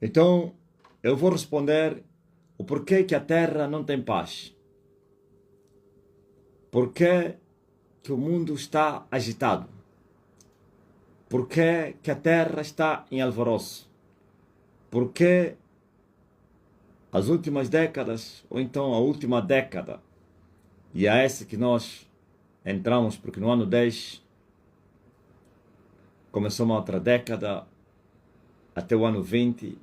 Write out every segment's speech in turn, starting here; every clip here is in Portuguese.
Então, eu vou responder o porquê que a Terra não tem paz. Porquê que o mundo está agitado. Porquê que a Terra está em alvoroço. Porquê as últimas décadas, ou então a última década, e é essa que nós entramos, porque no ano 10 começou uma outra década, até o ano 20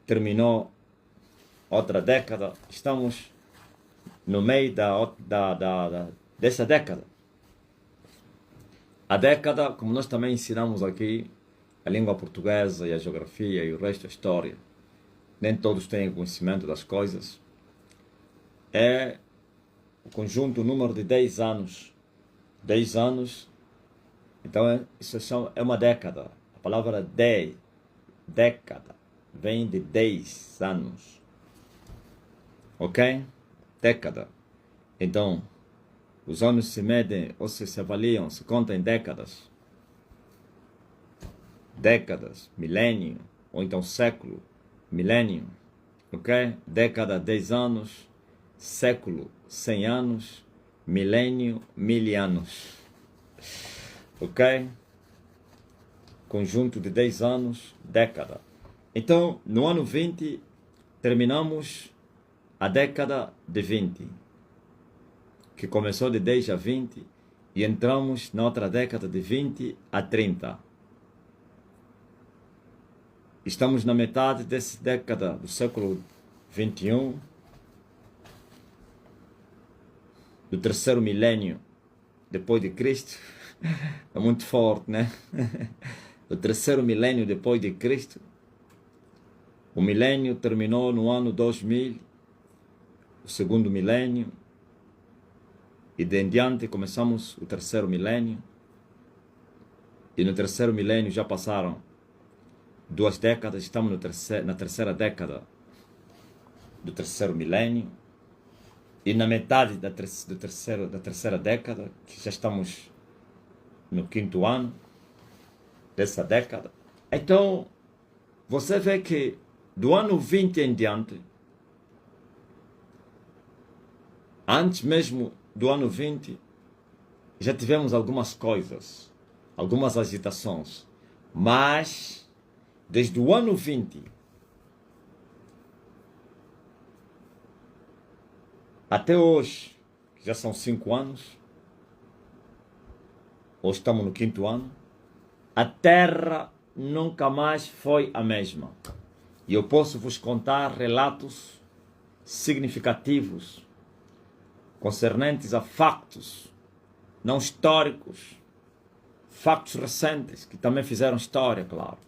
terminou outra década, estamos no meio dessa década. A década, como nós também ensinamos aqui, a língua portuguesa e a geografia e o resto da história, nem todos têm conhecimento das coisas, é o conjunto, o número de 10 anos. 10 anos, então isso é uma década. A palavra década, vem de 10 anos. Ok? Década. Então, os anos se medem, ou se avaliam, se contam em décadas. Décadas, milênio, ou então século, milênio. Ok? Década, 10 anos. Século, 100 anos. Milênio, 1000 anos. Ok? Conjunto de 10 anos, década. Então, no ano 20, terminamos a década de 20, que começou de 10 a 20, e entramos na outra década de 20 a 30. Estamos na metade dessa década do século 21, do terceiro milênio depois de Cristo. É muito forte, né? O terceiro milênio depois de Cristo. O milênio terminou no ano 2000, o segundo milênio, e de em diante começamos o terceiro milênio. E no terceiro milênio já passaram 2 décadas, estamos na terceira década do terceiro milênio. E na metade da terceira década, que já estamos no 5º ano dessa década. Então, você vê que do ano 20 em diante, antes mesmo do ano 20, já tivemos algumas coisas, algumas agitações. Mas, desde o ano 20 até hoje, que já são 5 anos, ou estamos no 5º ano, a Terra nunca mais foi a mesma. E eu posso vos contar relatos significativos concernentes a factos não históricos, factos recentes, que também fizeram história, claro.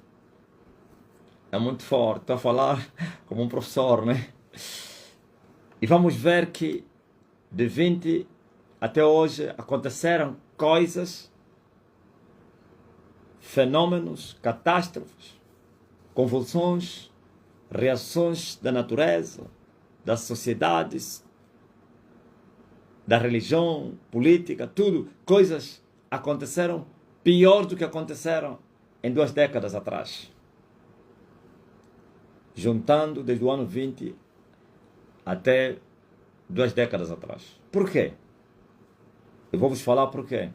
É muito forte, estou a falar como um professor, né? E vamos ver que de 20 até hoje aconteceram coisas, fenômenos, catástrofes, convulsões, reações da natureza, das sociedades, da religião, política, tudo. Coisas aconteceram pior do que aconteceram em 2 décadas atrás. Juntando desde o ano 20 até 2 décadas atrás. Por quê? Eu vou vos falar por quê.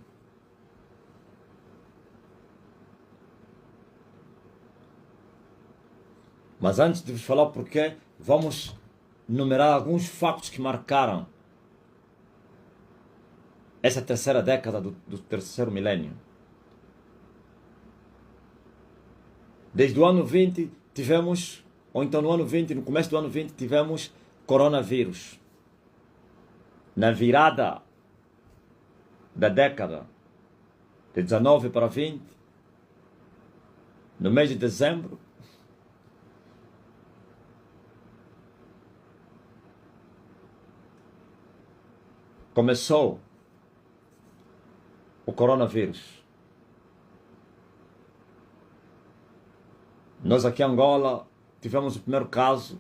Mas antes de vos falar por quê, vamos numerar alguns factos que marcaram essa terceira década do terceiro milênio. Desde o ano 20 tivemos, ou então no ano 20, no começo do ano 20, tivemos coronavírus. Na virada da década de 19 para 20, no mês de dezembro, começou o coronavírus. Nós aqui em Angola tivemos o primeiro caso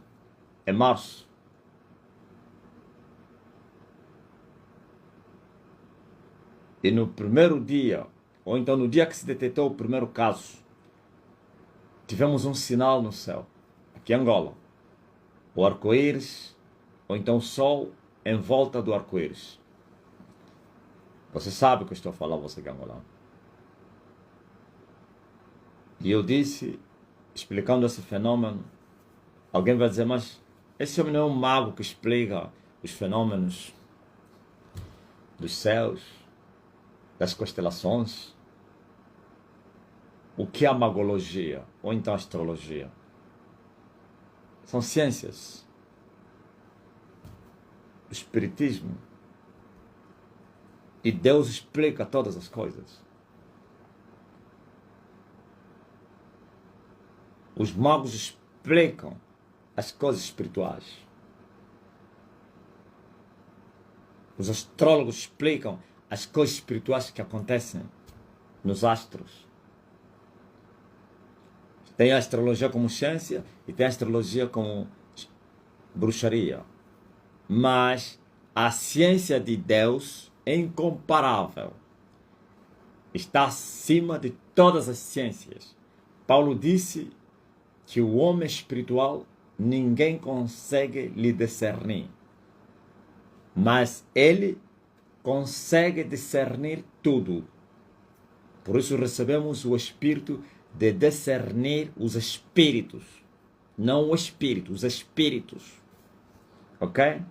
em março. E no primeiro dia, ou então no dia que se detectou o primeiro caso, tivemos um sinal no céu, aqui em Angola, o arco-íris, ou então o sol em volta do arco-íris. Você sabe o que eu estou a falar, você que é angolano. E eu disse, explicando esse fenômeno, alguém vai dizer, mas esse homem não é um mago que explica os fenômenos dos céus, das constelações? O que é a magologia, ou então a astrologia? São ciências. O espiritismo. E Deus explica todas as coisas. Os magos explicam as coisas espirituais. Os astrólogos explicam as coisas espirituais que acontecem nos astros. Tem a astrologia como ciência e tem a astrologia como bruxaria. Mas a ciência de Deus é incomparável. Está acima de todas as ciências. Paulo disse que o homem espiritual ninguém consegue lhe discernir. Mas ele consegue discernir tudo. Por isso recebemos o Espírito de discernir os espíritos. Não o Espírito, os espíritos. Ok?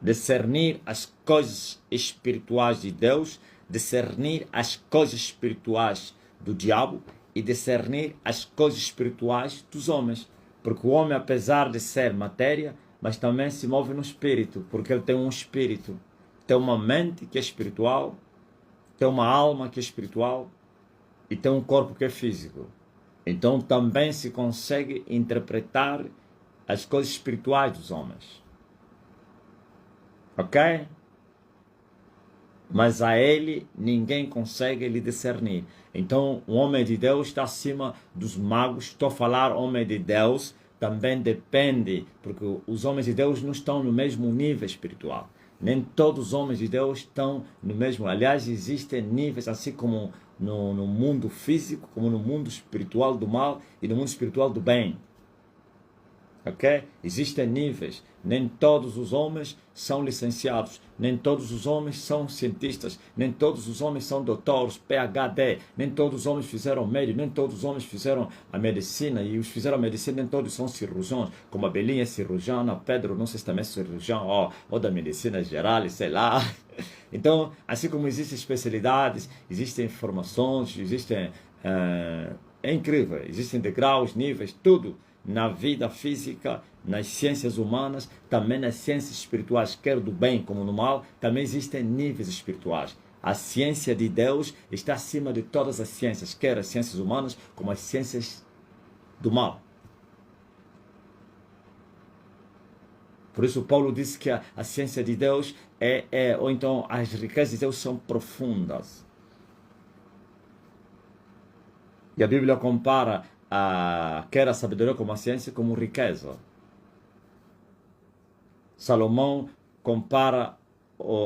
Discernir as coisas espirituais de Deus, discernir as coisas espirituais do diabo e discernir as coisas espirituais dos homens. Porque o homem, apesar de ser matéria, mas também se move no espírito, porque ele tem um espírito. Tem uma mente que é espiritual, tem uma alma que é espiritual e tem um corpo que é físico. Então também se consegue interpretar as coisas espirituais dos homens. Ok? Mas a ele ninguém consegue lhe discernir. Então o homem de Deus está acima dos magos. Estou a falar homem de Deus, também depende, porque os homens de Deus não estão no mesmo nível espiritual. Nem todos os homens de Deus estão no mesmo. Aliás, existem níveis, assim como no mundo físico, como no mundo espiritual do mal e no mundo espiritual do bem. Ok? Existem níveis. Nem todos os homens são licenciados. Nem todos os homens são cientistas. Nem todos os homens são doutores, PhD. Nem todos os homens fizeram médio. Nem todos os homens fizeram a medicina. E os que fizeram a medicina, nem todos são cirurgiões. Como a Belinha é cirurgiã, Pedro não sei se também é cirurgião, ou da medicina geral, sei lá. Então, assim como existem especialidades, existem informações, existem... é incrível. Existem degraus, níveis, tudo. Na vida física, nas ciências humanas, também nas ciências espirituais, quer do bem como do mal, também existem níveis espirituais. A ciência de Deus está acima de todas as ciências, quer as ciências humanas como as ciências do mal. Por isso Paulo disse que a ciência de Deus ou então as riquezas de Deus são profundas. E a Bíblia compara quer a sabedoria como a ciência como riqueza. Salomão compara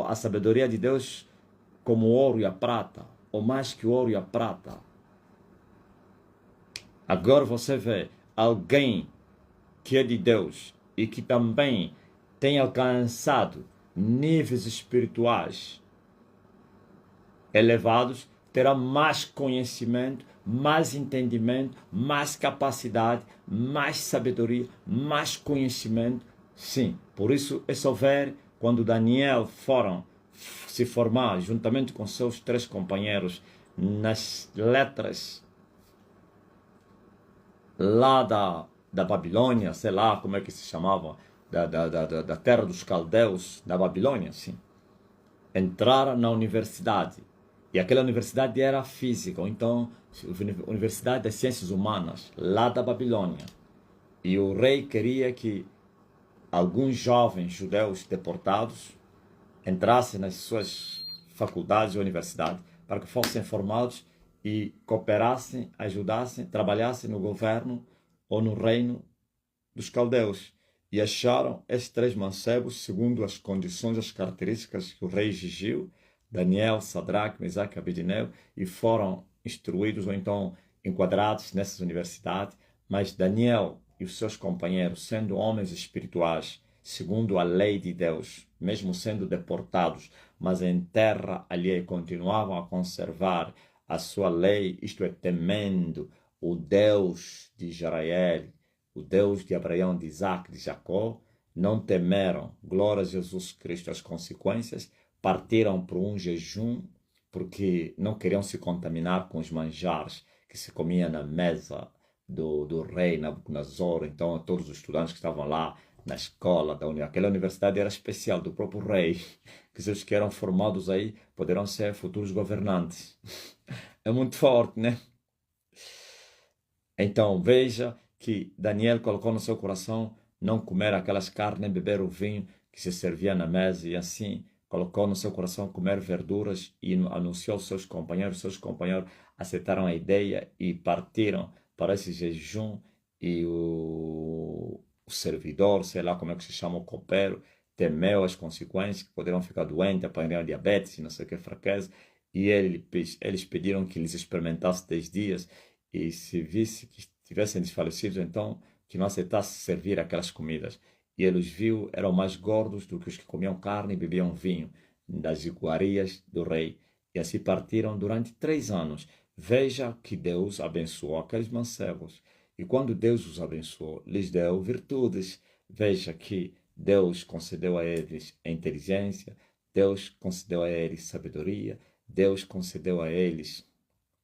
a sabedoria de Deus como o ouro e a prata, ou mais que o ouro e a prata. Agora você vê alguém que é de Deus e que também tem alcançado níveis espirituais elevados, terá mais conhecimento, mais entendimento, mais capacidade, mais sabedoria, mais conhecimento. Sim, por isso é só ver quando Daniel foram se formar juntamente com seus 3 companheiros nas letras lá da Babilônia, sei lá como é que se chamava, da terra dos caldeus, da Babilônia, sim. Entraram na universidade. E aquela universidade era física, ou então Universidade das Ciências Humanas, lá da Babilônia. E o rei queria que alguns jovens judeus deportados entrassem nas suas faculdades e universidades para que fossem formados e cooperassem, ajudassem, trabalhassem no governo ou no reino dos caldeus. E acharam esses 3 mancebos segundo as condições, as características que o rei exigiu, Daniel, Sadraque, Mesaque e Abednego, e foram instruídos ou então enquadrados nessas universidades, mas Daniel e os seus companheiros, sendo homens espirituais, segundo a lei de Deus, mesmo sendo deportados, mas em terra alheia continuavam a conservar a sua lei, isto é, temendo o Deus de Israel, o Deus de Abraão, de Isaac, de Jacó, não temeram, glória a Jesus Cristo, as consequências, partiram para um jejum, porque não queriam se contaminar com os manjares que se comia na mesa do rei Nabucodonosor. Então, todos os estudantes que estavam lá na escola, aquela universidade era especial, do próprio rei, que os que eram formados aí poderão ser futuros governantes. É muito forte, né? Então, veja que Daniel colocou no seu coração não comer aquelas carnes, nem beber o vinho que se servia na mesa, e assim colocou no seu coração comer verduras e anunciou aos seus companheiros aceitaram a ideia e partiram para esse jejum, e o servidor, sei lá como é que se chama, o copeiro, temeu as consequências, que poderiam ficar doentes, apanhar diabetes, não sei o que, fraqueza, e eles pediram que eles experimentassem 10 dias, e se visse que tivessem desfalecidos, então que não aceitasse servir aquelas comidas. E eles viu, eram mais gordos do que os que comiam carne e bebiam vinho das iguarias do rei. E assim partiram durante 3 anos. Veja que Deus abençoou aqueles mancebos. E quando Deus os abençoou, lhes deu virtudes. Veja que Deus concedeu a eles a inteligência, Deus concedeu a eles sabedoria, Deus concedeu a eles,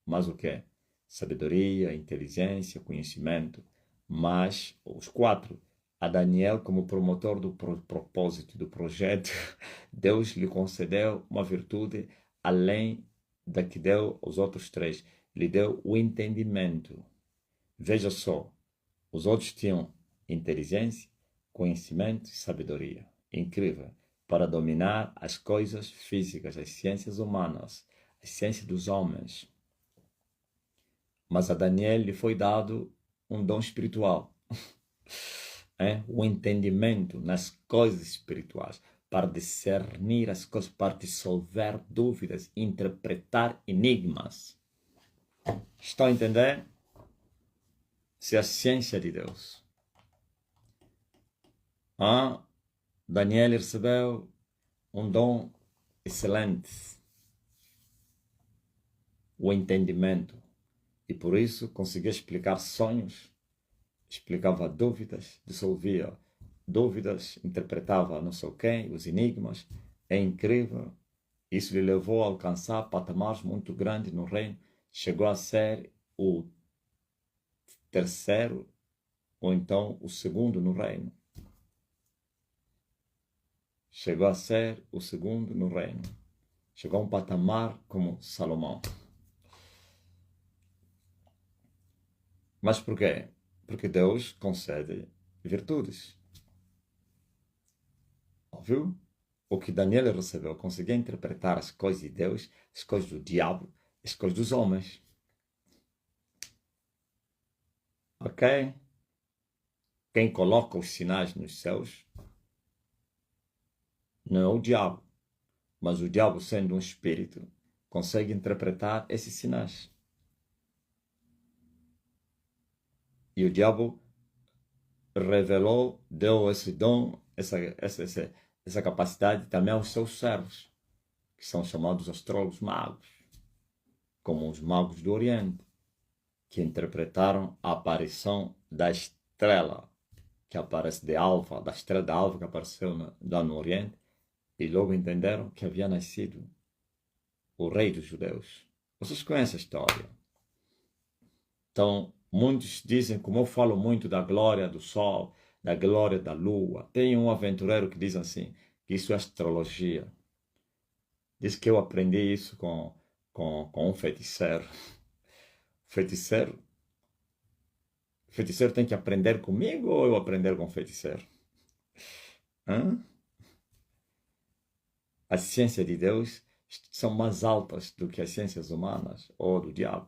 mas o que? Sabedoria, inteligência, conhecimento. Mas os 4, a Daniel como promotor do propósito do projeto, Deus lhe concedeu uma virtude além da que deu aos outros 3. Lhe deu o entendimento. Veja só, os outros tinham inteligência, conhecimento e sabedoria. Incrível. Para dominar as coisas físicas, as ciências humanas, as ciências dos homens. Mas a Daniel lhe foi dado um dom espiritual. O entendimento nas coisas espirituais, para discernir as coisas, para dissolver dúvidas, interpretar enigmas. Estão a entender? Se a ciência de Deus. Daniel recebeu um dom excelente, o entendimento, e por isso conseguia explicar sonhos, explicava dúvidas, dissolvia dúvidas, interpretava não sei quem, os enigmas. É incrível. Isso lhe levou a alcançar patamares muito grandes no reino. Chegou a ser o terceiro ou então o segundo no reino. Chegou a ser o segundo no reino. Chegou a um patamar como Salomão. Mas por quê? Porque Deus concede virtudes. Óbvio? O que Daniel recebeu, conseguia interpretar as coisas de Deus, as coisas do diabo, as coisas dos homens. Ok? Quem coloca os sinais nos céus não é o diabo, mas o diabo, sendo um espírito, consegue interpretar esses sinais. E o diabo revelou, deu esse dom, essa capacidade também aos seus servos, que são chamados astrólogos magos, como os magos do Oriente, que interpretaram a aparição da estrela que aparece de alva, da estrela da alva que apareceu lá no Oriente, e logo entenderam que havia nascido o rei dos judeus. Vocês conhecem a história. Então, muitos dizem, como eu falo muito da glória do sol, da glória da lua, tem um aventureiro que diz assim, que isso é astrologia. Diz que eu aprendi isso com um feiticeiro. Feiticeiro tem que aprender comigo ou eu aprender com o feiticeiro? As ciências de Deus são mais altas do que as ciências humanas ou do diabo.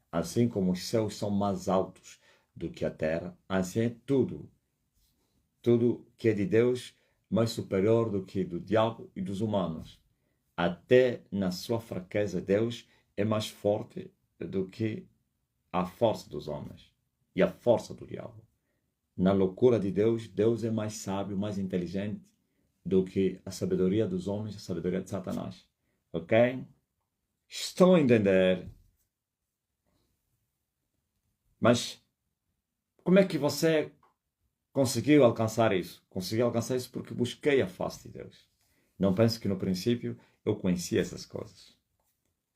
Assim como os céus são mais altos do que a terra, assim é tudo. Tudo que é de Deus mais superior do que do diabo e dos humanos. Até na sua fraqueza, Deus é mais forte do que a força dos homens e a força do diabo. Na loucura de Deus, Deus é mais sábio, mais inteligente do que a sabedoria dos homens, a sabedoria de Satanás. Ok? Estão a entender? Mas como é que você conseguiu alcançar isso? Consegui alcançar isso porque busquei a face de Deus. Não penso que no princípio eu conhecia essas coisas.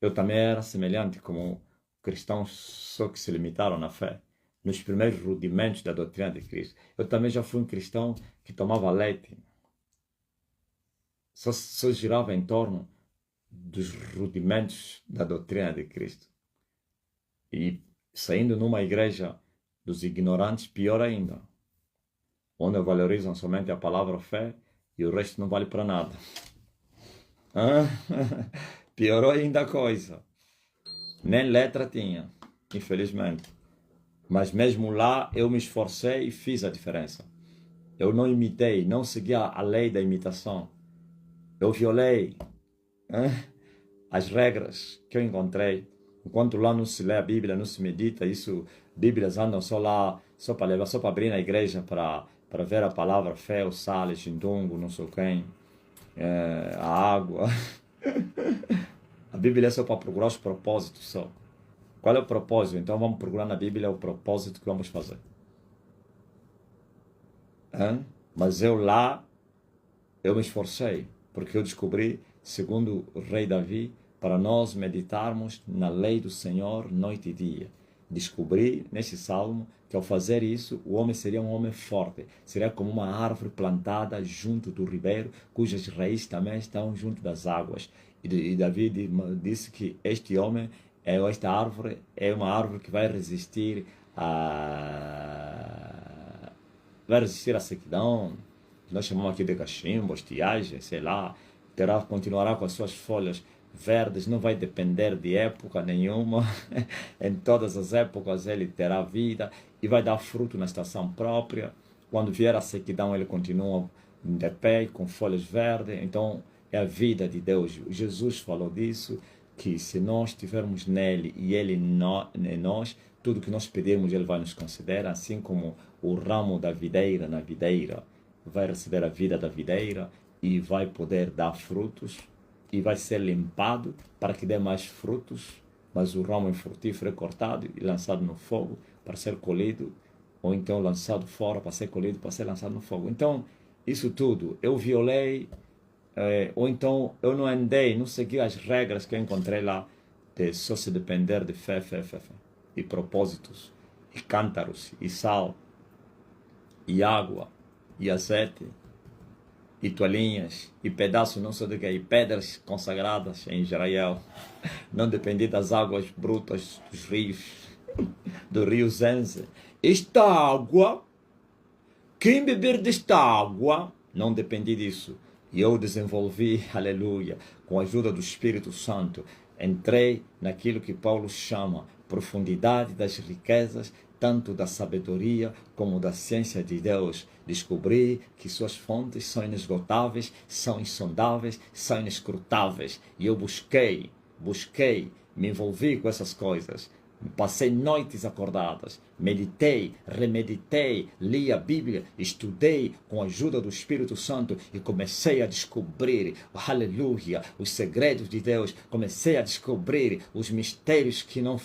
Eu também era semelhante como cristãos, só que se limitaram na fé, nos primeiros rudimentos da doutrina de Cristo. Eu também já fui um cristão que tomava leite. Só girava em torno dos rudimentos da doutrina de Cristo. E saindo numa igreja dos ignorantes, pior ainda, onde valorizam somente a palavra fé e o resto não vale para nada. Piorou ainda a coisa. Nem letra tinha, infelizmente. Mas mesmo lá eu me esforcei e fiz a diferença. Eu não imitei, não segui a lei da imitação. Eu violei as regras que eu encontrei. Enquanto lá não se lê a Bíblia, não se medita, isso, Bíblias andam só lá, só para levar, só para abrir na igreja, para ver a palavra fé, o sal, xindungo, não sei quem, a água. A Bíblia é só para procurar os propósitos só. Qual é o propósito? Então vamos procurar na Bíblia o propósito que vamos fazer. Mas eu lá, eu me esforcei, porque eu descobri, segundo o rei Davi, para nós meditarmos na lei do Senhor noite e dia. Descobri nesse salmo que ao fazer isso, o homem seria um homem forte, seria como uma árvore plantada junto do ribeiro, cujas raízes também estão junto das águas. E Davi disse que este homem, esta árvore, é uma árvore que vai resistir à sequidão, que nós chamamos aqui de cachimbo, estiagem, sei lá, continuará com as suas folhas verdes, não vai depender de época nenhuma, em todas as épocas ele terá vida e vai dar fruto na estação própria. Quando vier a sequidão ele continua de pé, com folhas verdes. Então é a vida de Deus. Jesus falou disso, que se nós estivermos nele e ele em nós, tudo que nós pedirmos ele vai nos conceder, assim como o ramo da videira na videira vai receber a vida da videira e vai poder dar frutos e vai ser limpado para que dê mais frutos, mas o ramo infrutífero é cortado e lançado no fogo para ser colhido, ou então lançado fora para ser colhido, para ser lançado no fogo. Então, isso tudo eu violei, ou então eu não andei, não segui as regras que eu encontrei lá, de só se depender de fé, e propósitos, e cântaros, e sal, e água, e azeite, e toalhinhas, e pedaços, não sei do que, e pedras consagradas em Israel. Não dependi das águas brutas dos rios, do rio Zenze. Esta água, quem beber desta água, não dependi disso. E eu desenvolvi, aleluia, com a ajuda do Espírito Santo, entrei naquilo que Paulo chama profundidade das riquezas, tanto da sabedoria como da ciência de Deus. Descobri que suas fontes são inesgotáveis, são insondáveis, são inescrutáveis. E eu busquei, me envolvi com essas coisas. Passei noites acordadas, meditei, remeditei, li a Bíblia, estudei com a ajuda do Espírito Santo e comecei a descobrir, aleluia, os segredos de Deus. Comecei a descobrir os mistérios que não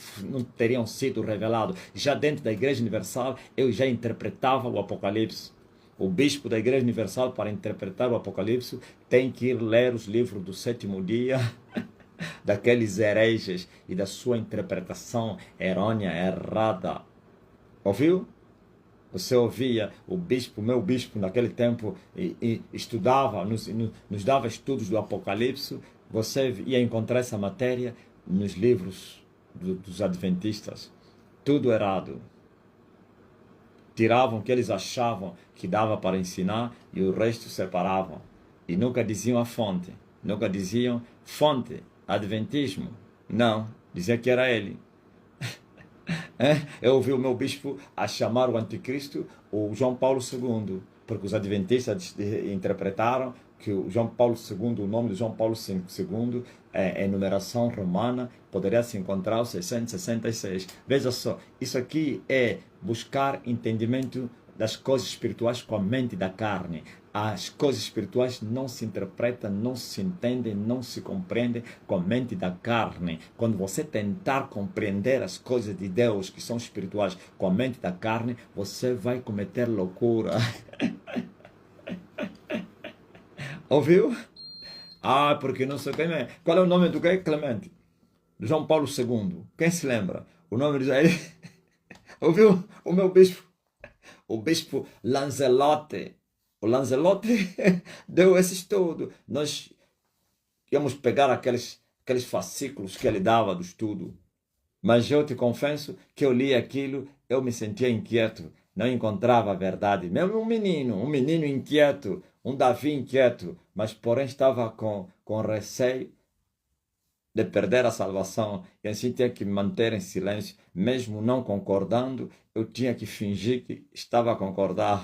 teriam sido revelados. Já dentro da Igreja Universal, eu já interpretava o Apocalipse. O bispo da Igreja Universal, para interpretar o Apocalipse, tem que ir ler os livros do sétimo dia daqueles hereges e da sua interpretação errônea, errada. Ouviu? Você ouvia o bispo, meu bispo naquele tempo, e estudava, nos dava estudos do Apocalipse. Você ia encontrar essa matéria nos livros dos adventistas. Tudo errado. Tiravam o que eles achavam que dava para ensinar e o resto separavam. E nunca diziam a fonte. Nunca diziam fonte. Adventismo? Não, dizia que era ele. Eu ouvi o meu bispo a chamar o anticristo o João Paulo II, porque os adventistas interpretaram que o João Paulo II, o nome de João Paulo II em numeração romana, poderia se encontrar o 666. Veja só, isso aqui é buscar entendimento das coisas espirituais com a mente da carne. As coisas espirituais não se interpretam, não se entendem, não se compreendem com a mente da carne. Quando você tentar compreender as coisas de Deus que são espirituais com a mente da carne, você vai cometer loucura. Ouviu? Ah, porque não sei quem é. Qual é o nome do que? Clemente? João Paulo II. Quem se lembra? O nome de ele. Ouviu? O meu bispo. O bispo Lanzelote. O Lanzelote deu esse estudo. Nós íamos pegar aqueles fascículos que ele dava do estudo. Mas eu te confesso que eu li aquilo, eu me sentia inquieto. Não encontrava a verdade. Mesmo um menino inquieto, um Davi inquieto, mas porém estava com receio de perder a salvação, e assim tinha que me manter em silêncio, mesmo não concordando, eu tinha que fingir que estava a concordar.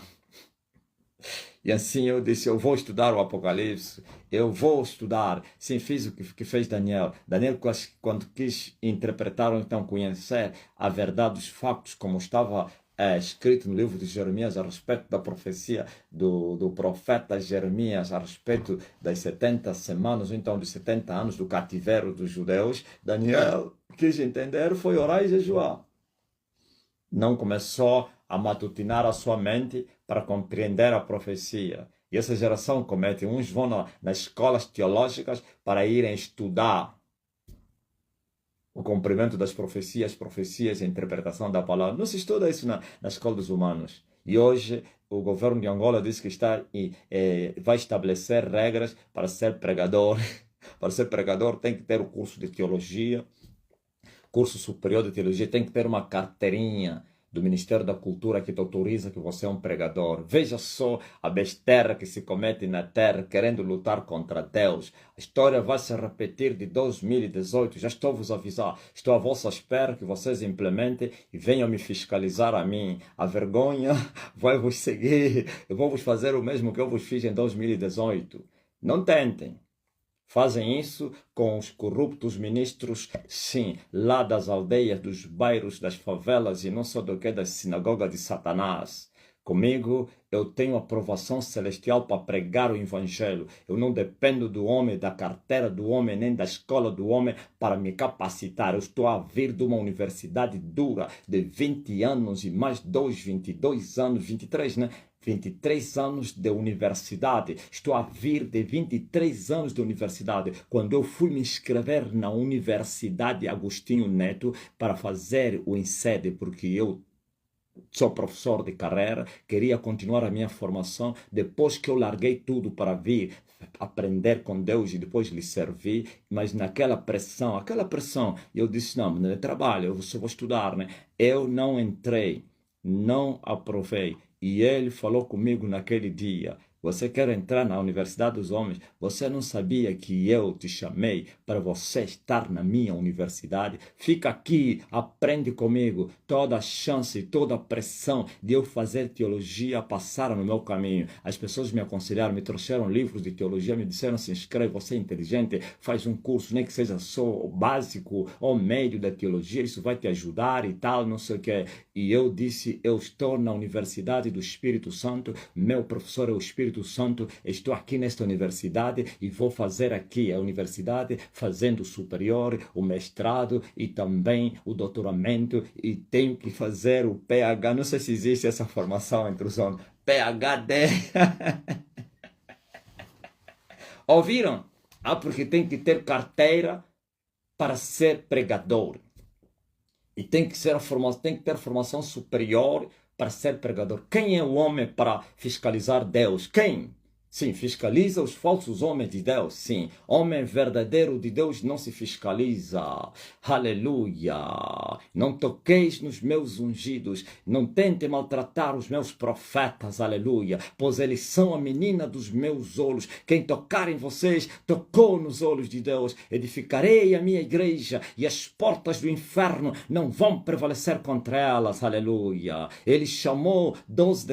E assim eu disse, eu vou estudar o Apocalipse, eu vou estudar. Sim, fiz o que fez Daniel. Daniel, quando quis interpretar ou então conhecer a verdade dos factos, como estava escrito no livro de Jeremias a respeito da profecia do profeta Jeremias a respeito das 70 semanas, ou então dos 70 anos do cativeiro dos judeus, Daniel quis entender, foi orar e jejuar. Não começou a matutinar a sua mente para compreender a profecia. E essa geração comete, uns vão nas escolas teológicas para irem estudar o cumprimento das profecias e a interpretação da palavra. Não se estuda isso na escola dos humanos. E hoje o governo de Angola diz que vai estabelecer regras para ser pregador. Para ser pregador tem que ter o curso de teologia, curso superior de teologia, tem que ter uma carteirinha do Ministério da Cultura que te autoriza que você é um pregador. Veja só a besteira que se comete na terra querendo lutar contra Deus. A história vai se repetir de 2018. Já estou a vos avisar. Estou à vossa espera que vocês implementem e venham me fiscalizar a mim. A vergonha vai vos seguir. Eu vou vos fazer o mesmo que eu vos fiz em 2018. Não tentem. Fazem isso com os corruptos ministros, sim, lá das aldeias, dos bairros, das favelas e não só do que das sinagogas de Satanás. Comigo, eu tenho aprovação celestial para pregar o evangelho. Eu não dependo do homem, da carteira do homem, nem da escola do homem para me capacitar. Eu estou a vir de uma universidade dura de 20 anos e mais 22 anos, 23, né? 23 anos de universidade. Estou a vir de 23 anos de universidade. Quando eu fui me inscrever na Universidade Agostinho Neto para fazer o INSEAD, porque eu sou professor de carreira, queria continuar a minha formação, depois que eu larguei tudo para vir aprender com Deus e depois lhe servir, mas naquela pressão, eu disse, não, não é trabalho, eu só vou estudar, né? Eu não entrei, não aprovei. E ele falou comigo naquele dia, você quer entrar na Universidade dos Homens? Você não sabia que eu te chamei para você estar na minha universidade? Fica aqui, aprende comigo. Toda a chance, toda a pressão de eu fazer teologia passaram no meu caminho. As pessoas me aconselharam, me trouxeram livros de teologia, me disseram, se inscreve, você é inteligente, faz um curso, nem que seja só o básico ou médio da teologia, isso vai te ajudar e tal, não sei o que. E eu disse, eu estou na Universidade do Espírito Santo, meu professor é o Espírito Santo, estou aqui nesta universidade e vou fazer aqui a universidade, fazendo o superior, o mestrado e também o doutoramento, e tenho que fazer o PhD, não sei se existe essa formação entre os homens, PhD. Ouviram? Ah, porque tem que ter carteira para ser pregador. E tem que ter formação superior para ser pregador. Quem é o homem para fiscalizar Deus? Quem? Sim, fiscaliza os falsos homens de Deus. Sim, homem verdadeiro de Deus não se fiscaliza. Aleluia. Não toqueis nos meus ungidos. Não tente maltratar os meus profetas. Aleluia. Pois eles são a menina dos meus olhos. Quem tocar em vocês, tocou nos olhos de Deus. Edificarei a minha igreja e as portas do inferno não vão prevalecer contra elas. Aleluia. Ele chamou 12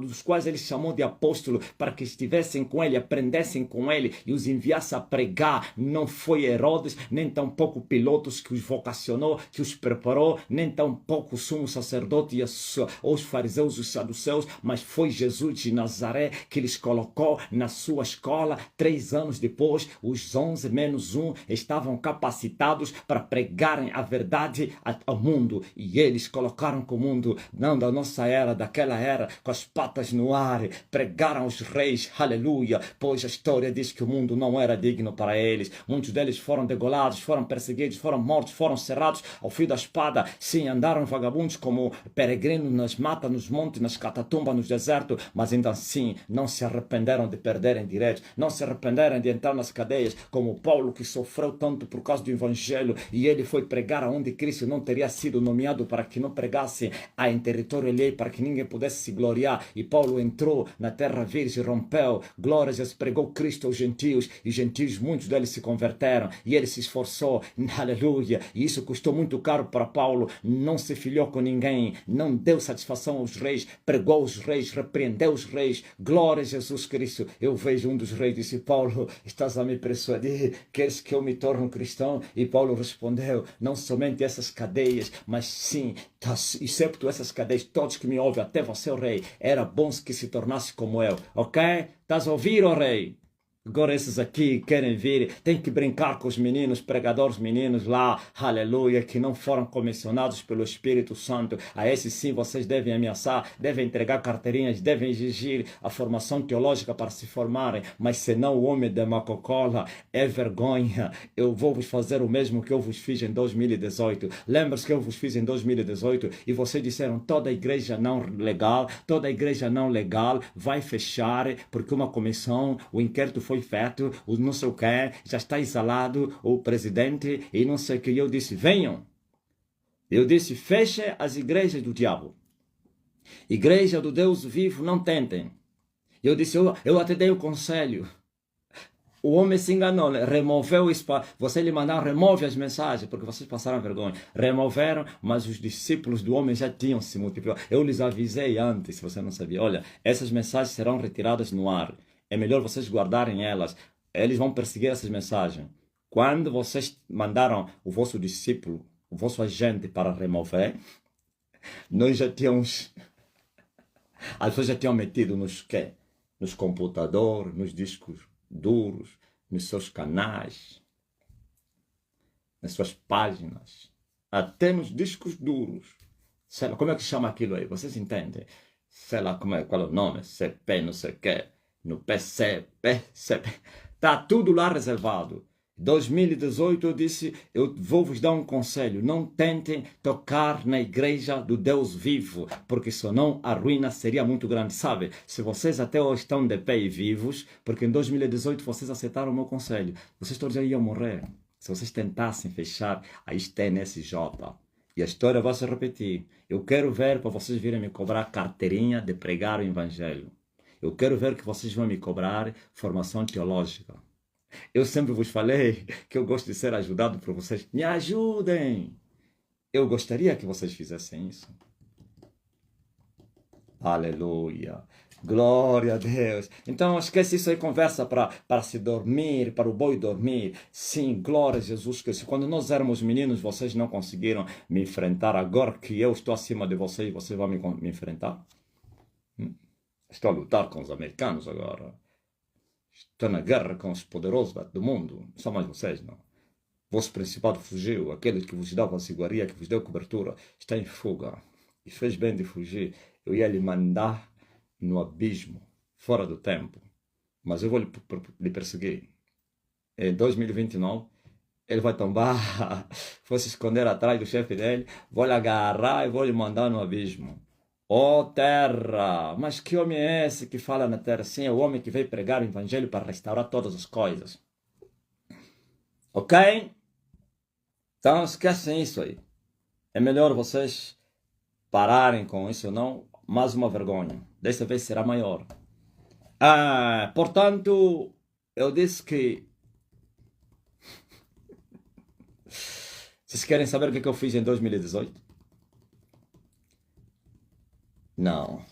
dos quais ele chamou de apóstolo para que estivessem estivessem com ele, aprendessem com ele e os enviasse a pregar. Não foi Herodes, nem tampouco Pilatos que os vocacionou, que os preparou, nem tampouco o sumo sacerdote e os fariseus, os saduceus, mas foi Jesus de Nazaré que lhes colocou na sua escola. 3 anos depois, os 11 menos 1 estavam capacitados para pregarem a verdade ao mundo, e eles colocaram com o mundo, não da nossa era, daquela era, com as patas no ar, pregaram aos reis, aleluia, pois a história diz que o mundo não era digno para eles. Muitos deles foram degolados, foram perseguidos, foram mortos, foram cerrados ao fio da espada. Sim, andaram vagabundos como peregrinos nas matas, nos montes, nas catatumbas, nos desertos, mas ainda assim não se arrependeram de perderem direitos, não se arrependeram de entrar nas cadeias, como Paulo, que sofreu tanto por causa do evangelho, e ele foi pregar aonde Cristo não teria sido nomeado, para que não pregasse em território alheio, para que ninguém pudesse se gloriar. E Paulo entrou na terra virgem, rompeu, glórias, Jesus pregou Cristo aos gentios, e gentios, muitos deles se converteram, e ele se esforçou, aleluia, e isso custou muito caro para Paulo. Não se filiou com ninguém, não deu satisfação aos reis, pregou os reis, repreendeu os reis, glória a Jesus Cristo. Eu vejo um dos reis, disse: Paulo, estás a me persuadir, queres que eu me torne um cristão? E Paulo respondeu: não somente essas cadeias, mas sim, excepto essas cadeias, todos que me ouvem, até você, o rei, era bom que se tornasse como eu, ok? Estás a ouvir, ó rei? Agora esses aqui querem vir, tem que brincar com os meninos, pregadores meninos lá, aleluia, que não foram comissionados pelo Espírito Santo. A esses sim vocês devem ameaçar, devem entregar carteirinhas, devem exigir a formação teológica para se formarem, mas senão o homem da Coca-Cola é vergonha. Eu vou vos fazer o mesmo que eu vos fiz em 2018. Lembra-se que eu vos fiz em 2018 e vocês disseram: toda igreja não legal, toda igreja não legal vai fechar porque uma comissão, o inquérito foi feito, o não sei o que, já está exalado o presidente e não sei o que. Eu disse: venham. Eu disse: feche as igrejas do diabo. Igreja do Deus vivo, não tentem. Eu disse: eu até dei o conselho. O homem se enganou, removeu isso. Você lhe mandaram, remove as mensagens, porque vocês passaram vergonha. Removeram, mas os discípulos do homem já tinham se multiplicado. Eu lhes avisei antes, se você não sabia. Olha, essas mensagens serão retiradas no ar. É melhor vocês guardarem elas. Eles vão perseguir essas mensagens. Quando vocês mandaram o vosso discípulo, o vosso agente para remover, nós já tínhamos... As pessoas já tinham metido nos quê? Nos computadores, nos discos duros, nos seus canais, nas suas páginas, até nos discos duros. Sei lá, como é que chama aquilo aí? Vocês entendem? Sei lá qual é o nome, CP, não sei o quê. No PCP, está tudo lá reservado. 2018 eu disse: eu vou vos dar um conselho, não tentem tocar na igreja do Deus vivo, porque senão a ruína seria muito grande. Sabe, se vocês até hoje estão de pé e vivos, porque em 2018 vocês aceitaram o meu conselho, vocês todos já iam morrer. Se vocês tentassem fechar a STNSJ, e a história vai se repetir. Eu quero ver para vocês virem me cobrar carteirinha de pregar o evangelho. Eu quero ver que vocês vão me cobrar formação teológica. Eu sempre vos falei que eu gosto de ser ajudado por vocês. Me ajudem! Eu gostaria que vocês fizessem isso. Aleluia! Glória a Deus! Então esquece isso aí, conversa para se dormir, para o boi dormir. Sim, glória a Jesus Cristo. Quando nós éramos meninos, vocês não conseguiram me enfrentar. Agora que eu estou acima de vocês, vocês vão me enfrentar? Estou a lutar com os americanos agora. Estou na guerra com os poderosos do mundo. Só mais vocês, não. Vosso principado fugiu. Aquele que vos dava a iguaria, que vos deu cobertura, está em fuga. E fez bem de fugir. Eu ia lhe mandar no abismo, fora do tempo. Mas eu vou lhe perseguir. Em 2029, ele vai tombar. Vou se esconder atrás do chefe dele. Vou lhe agarrar e vou lhe mandar no abismo. Ó terra, mas que homem é esse que fala na terra? Sim, é o homem que veio pregar o evangelho para restaurar todas as coisas. Ok? Então esquecem isso aí. É melhor vocês pararem com isso, não? Mais uma vergonha. Desta vez será maior. Portanto, eu disse que... Vocês querem saber o que eu fiz em 2018? Não,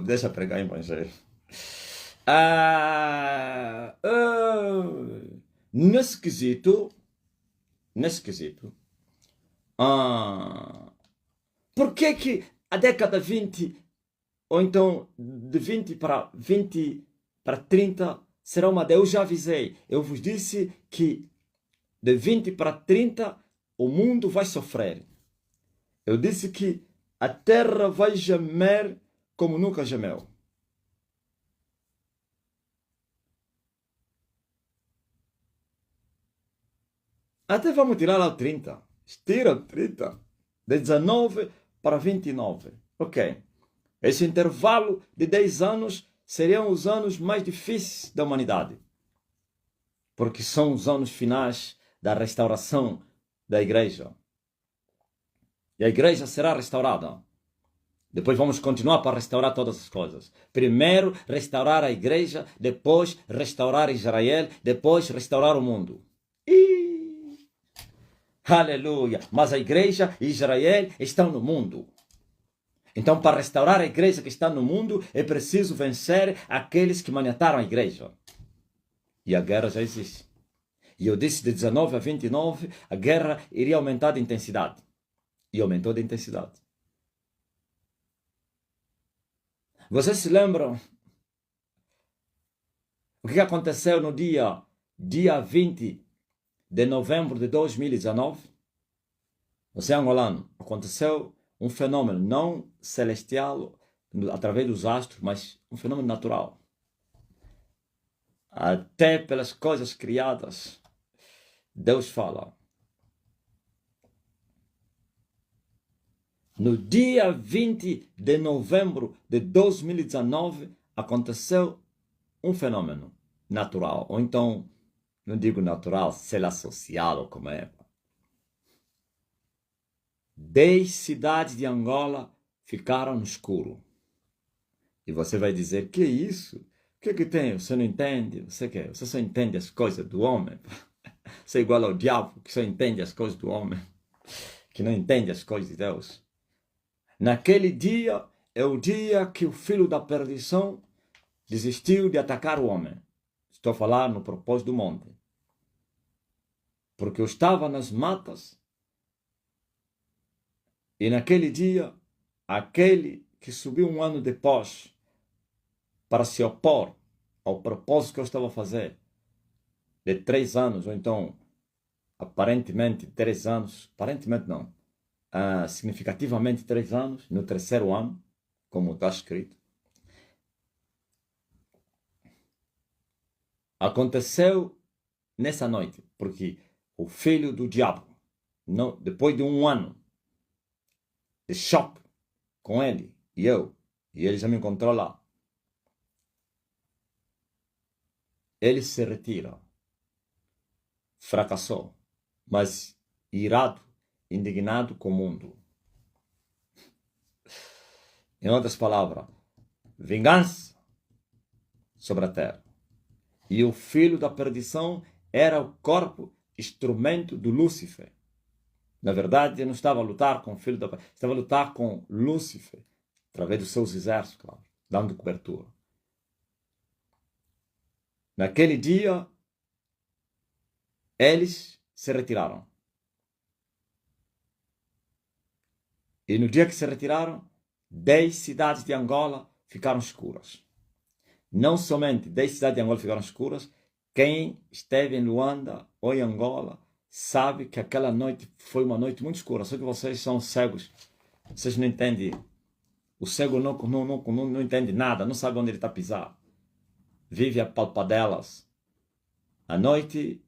deixa pregar o evangelho. Ah, nesse quesito, nesse quesito, ah, por que a década 20 ou então de 20 para 30 será uma... Eu já avisei, eu vos disse que de 20 para 30 o mundo vai sofrer. Eu disse que a terra vai gemer como nunca gemeu. Até vamos tirar lá o 30. Tira o 30. De 19 para 29. Ok. Esse intervalo de 10 anos seriam os anos mais difíceis da humanidade. Porque são os anos finais da restauração da igreja. E a igreja será restaurada. Depois vamos continuar para restaurar todas as coisas. Primeiro restaurar a igreja, depois restaurar Israel, depois restaurar o mundo. Aleluia! Mas a igreja e Israel estão no mundo. Então, para restaurar a igreja que está no mundo, é preciso vencer aqueles que maniataram a igreja. E a guerra já existe. E eu disse de 19 a 29, a guerra iria aumentar de intensidade. E aumentou de intensidade. Vocês se lembram o que aconteceu no dia 20 de novembro de 2019? Você é angolano. Aconteceu um fenômeno não celestial através dos astros, mas um fenômeno natural. Até pelas coisas criadas, Deus fala. No dia 20 de novembro de 2019, aconteceu um fenômeno natural, ou então, não digo natural, sei lá, social, ou como é. 10 cidades de Angola ficaram no escuro. E você vai dizer, que isso? O que tem? Você não entende? Você só entende as coisas do homem. Você é igual ao diabo, que só entende as coisas do homem, que não entende as coisas de Deus. Naquele dia é o dia que o filho da perdição desistiu de atacar o homem. Estou a falar no propósito do monte. Porque eu estava nas matas e naquele dia, aquele que subiu um ano depois para se opor ao propósito que eu estava a fazer, de 3 anos, ou então, aparentemente 3 anos, aparentemente não, significativamente 3 anos, no 3º ano, como está escrito, aconteceu nessa noite, porque o filho do diabo, não, depois de um ano de choque com ele e ele já me encontrou lá, ele se retira, fracassou, mas irado, indignado com o mundo. Em outras palavras, vingança sobre a terra. E o filho da perdição era o corpo, instrumento do Lúcifer. Na verdade, ele não estava a lutar com o filho da perdição, estava a lutar com Lúcifer, através dos seus exércitos, claro, dando cobertura. Naquele dia, eles se retiraram. E no dia que se retiraram, 10 cidades de Angola ficaram escuras. Não somente 10 cidades de Angola ficaram escuras, quem esteve em Luanda ou em Angola sabe que aquela noite foi uma noite muito escura. Só que vocês são cegos, vocês não entendem. O cego não entende nada, não sabe onde ele está a pisar. Vive a palpadelas. A noite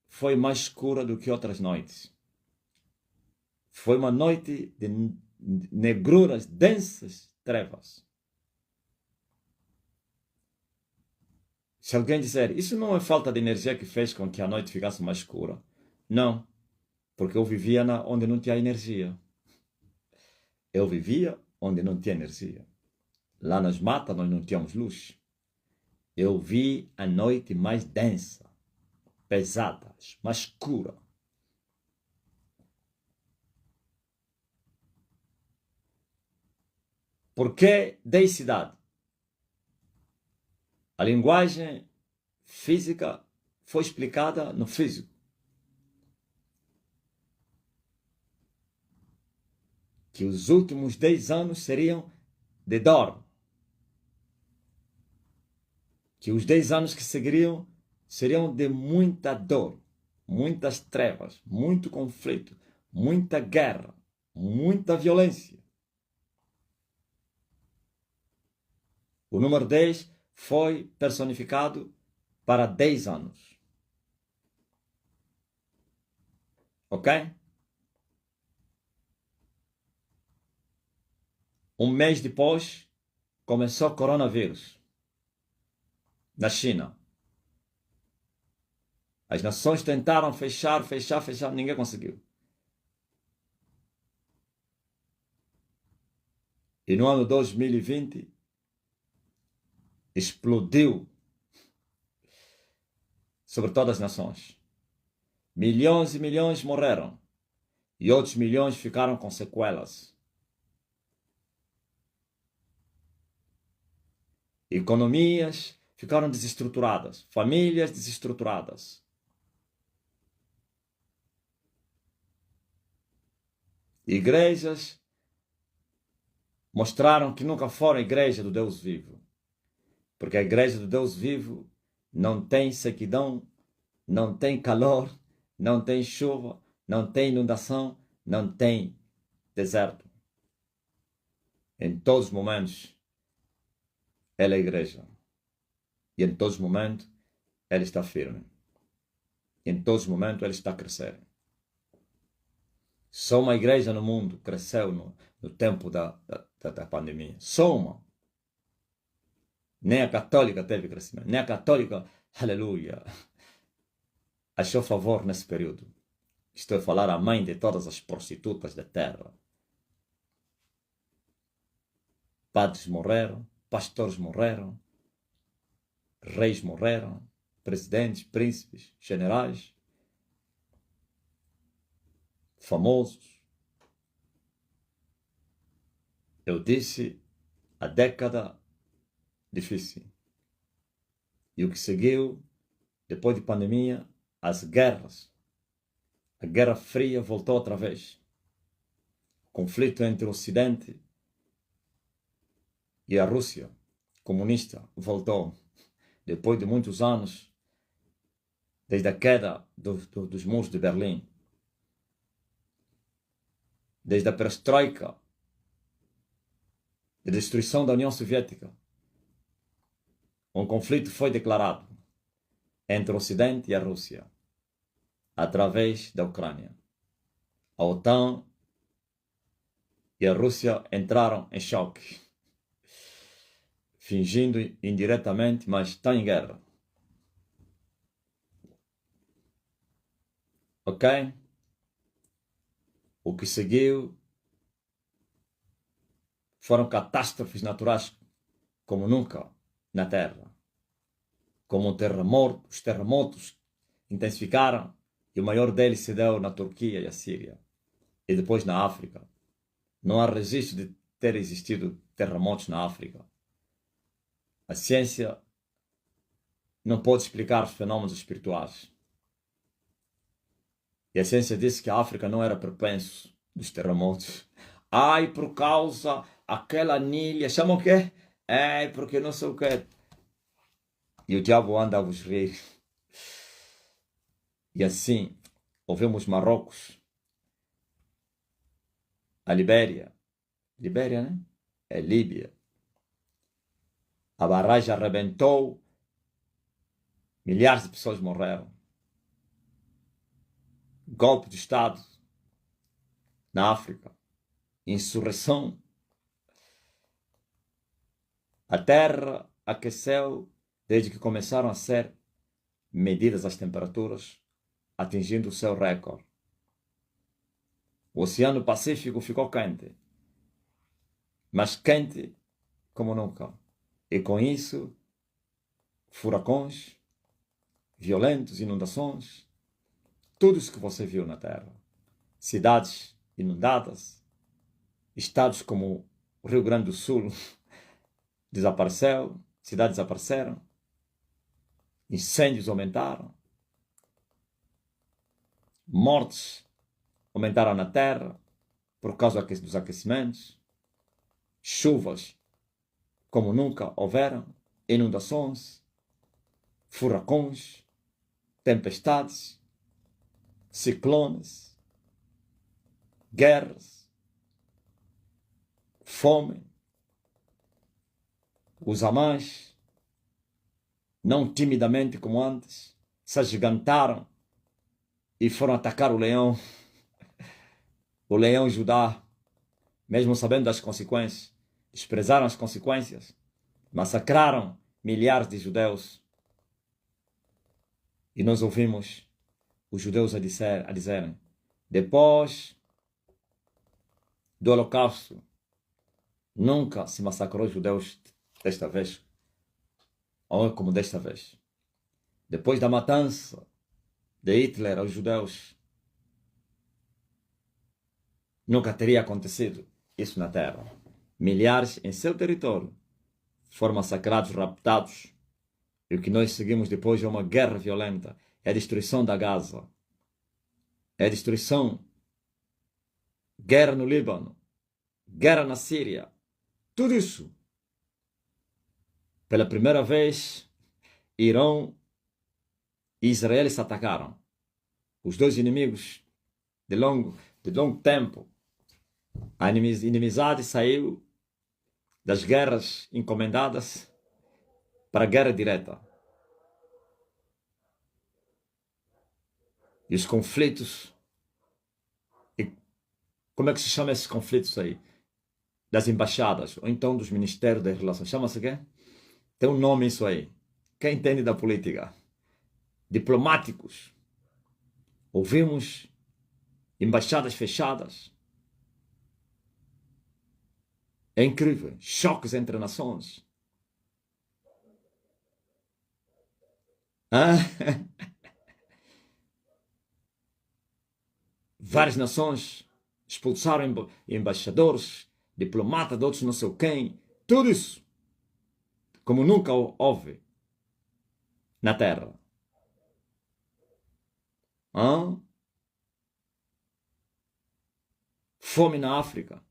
foi mais escura do que outras noites. Foi uma noite de negruras, densas trevas. Se alguém disser, isso não é falta de energia que fez com que a noite ficasse mais escura. Não, porque eu vivia onde não tinha energia. Eu vivia onde não tinha energia. Lá nas matas nós não tínhamos luz. Eu vi a noite mais densa, pesada, mais escura. Por que 10 cidades? A linguagem física foi explicada no físico. Que os últimos 10 anos seriam de dor. Que os 10 anos que seguiriam seriam de muita dor, muitas trevas, muito conflito, muita guerra, muita violência. O número 10 foi personificado para 10 anos. Ok? Um mês depois, começou o coronavírus na China. As nações tentaram fechar, ninguém conseguiu. E no ano 2020, explodiu sobre todas as nações. Milhões e milhões morreram. E outros milhões ficaram com sequelas. Economias ficaram desestruturadas. Famílias desestruturadas. Igrejas mostraram que nunca foram a igreja do Deus vivo. Porque a igreja do Deus vivo não tem sequidão, não tem calor, não tem chuva, não tem inundação, não tem deserto. Em todos os momentos, ela é a igreja. E em todos os momentos, ela está firme. Em todos os momentos, ela está a crescer. Só uma igreja no mundo cresceu no tempo da pandemia. Só uma. Nem a católica teve crescimento. Nem a católica, aleluia, achou favor nesse período. Estou a falar a mãe de todas as prostitutas da terra. Padres morreram, pastores morreram, reis morreram, presidentes, príncipes, generais, famosos. Eu disse, a década difícil. E o que seguiu, depois de pandemia, as guerras. A Guerra Fria voltou outra vez. O conflito entre o Ocidente e a Rússia comunista voltou. Depois de muitos anos, desde a queda dos muros de Berlim. Desde a perestroika, a destruição da União Soviética, um conflito foi declarado entre o Ocidente e a Rússia, através da Ucrânia. A OTAN e a Rússia entraram em choque, fingindo indiretamente, mas estão em guerra. Ok? O que seguiu foram catástrofes naturais como nunca na Terra. Como os terremotos intensificaram, e o maior deles se deu na Turquia e a Síria. E depois na África. Não há registro de ter existido terremotos na África. A ciência não pode explicar os fenômenos espirituais. E a ciência disse que a África não era propenso dos terremotos. Ai, por causa aquela anilha, chamam o quê? É, porque não sei o quê. E o diabo anda a vos rir. E assim, ouvimos Marrocos, a Libéria, né? É Líbia. A barragem arrebentou, milhares de pessoas morreram. Golpe de Estado na África, insurreição. A terra aqueceu desde que começaram a ser medidas as temperaturas, atingindo o seu recorde. O Oceano Pacífico ficou quente, mas quente como nunca. E com isso, furacões, violentos, inundações, tudo isso que você viu na Terra. Cidades inundadas, estados como o Rio Grande do Sul desapareceu, cidades desapareceram, incêndios aumentaram, mortes aumentaram na terra por causa dos aquecimentos, chuvas como nunca houveram, inundações, furacões, tempestades, ciclones, guerras, fome. Os Amãs, não timidamente como antes, se agigantaram e foram atacar o leão Judá, mesmo sabendo das consequências, desprezaram as consequências, massacraram milhares de judeus. E nós ouvimos os judeus a dizerem, depois do Holocausto, nunca se massacrou os judeus desta vez, ou como desta vez. Depois da matança de Hitler aos judeus, nunca teria acontecido isso na terra. Milhares em seu território foram massacrados, raptados. E o que nós seguimos depois é uma guerra violenta. É a destruição da Gaza. É a destruição. Guerra no Líbano. Guerra na Síria. Tudo isso. Pela primeira vez, Irão e Israel se atacaram. Os dois inimigos de longo tempo. A inimizade saiu das guerras encomendadas para a guerra direta. E os conflitos, e como é que se chama esses conflitos aí? Das embaixadas, ou então dos ministérios das relações. Chama-se o quê? Tem um nome isso aí. Quem entende da política? Diplomáticos. Ouvimos embaixadas fechadas. É incrível. Choques entre nações. Várias nações expulsaram embaixadores, diplomatas, de outros não sei quem. Tudo isso. Como nunca houve na Terra. Fome na África.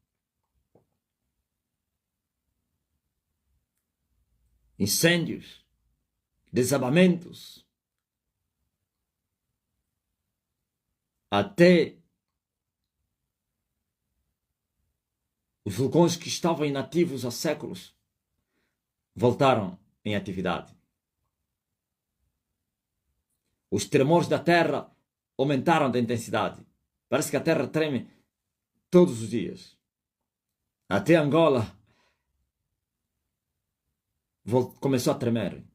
Incêndios. Desabamentos. Até os vulcões que estavam inativos há séculos voltaram em atividade. Os tremores da terra aumentaram de intensidade. Parece que a terra treme todos os dias. Até Angola começou a tremer.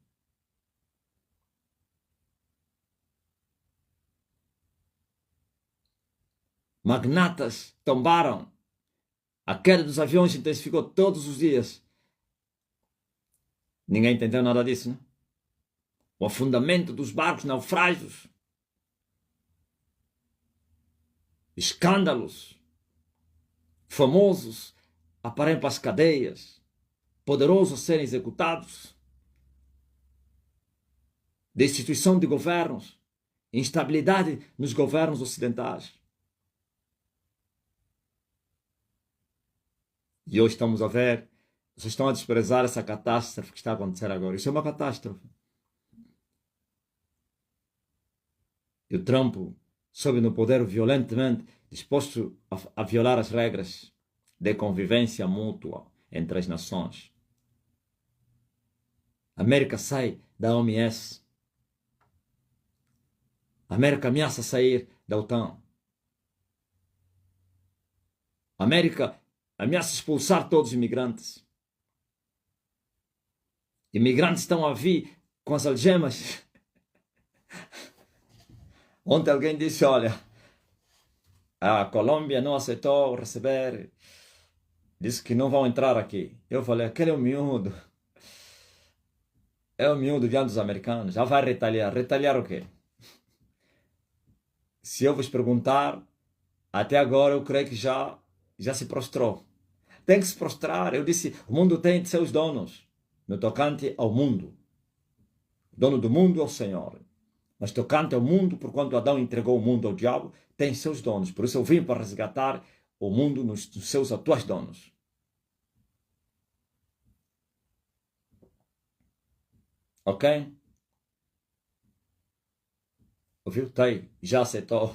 Magnatas tombaram. A queda dos aviões intensificou todos os dias. Ninguém entendeu nada disso, né? O afundamento dos barcos, naufrágios. Escândalos. Famosos aparem para as cadeias. Poderosos a serem executados. Destituição de governos. Instabilidade nos governos ocidentais. E hoje estamos a ver, vocês estão a desprezar essa catástrofe que está a acontecer agora. Isso é uma catástrofe. E o Trump sobe no poder violentamente, disposto a violar as regras de convivência mútua entre as nações. A América sai da OMS. A América ameaça sair da OTAN. A América ameaça expulsar todos os imigrantes. Imigrantes estão a vir com as algemas. Ontem alguém disse, olha, a Colômbia não aceitou receber, disse que não vão entrar aqui. Eu falei, aquele é o miúdo. É o miúdo diante dos americanos. Já vai retaliar. Retaliar o quê? Se eu vos perguntar, até agora eu creio que já se prostrou. Tem que se prostrar. Eu disse, o mundo tem de seus donos. No tocante ao mundo. O dono do mundo é o Senhor. Mas tocante ao mundo, porquanto Adão entregou o mundo ao diabo, tem seus donos. Por isso eu vim para resgatar o mundo nos seus atuais donos. Ok? Ouviu? Tá aí. Já aceitou.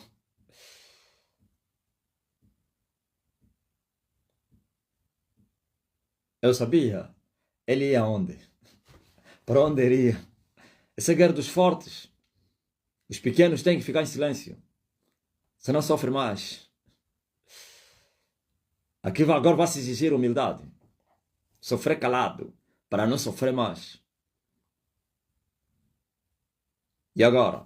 Eu sabia. Ele ia onde? Para onde iria? Essa é a guerra dos fortes. Os pequenos têm que ficar em silêncio. Senão sofrem mais. Aqui agora vai se exigir humildade. Sofrer calado. Para não sofrer mais. E agora?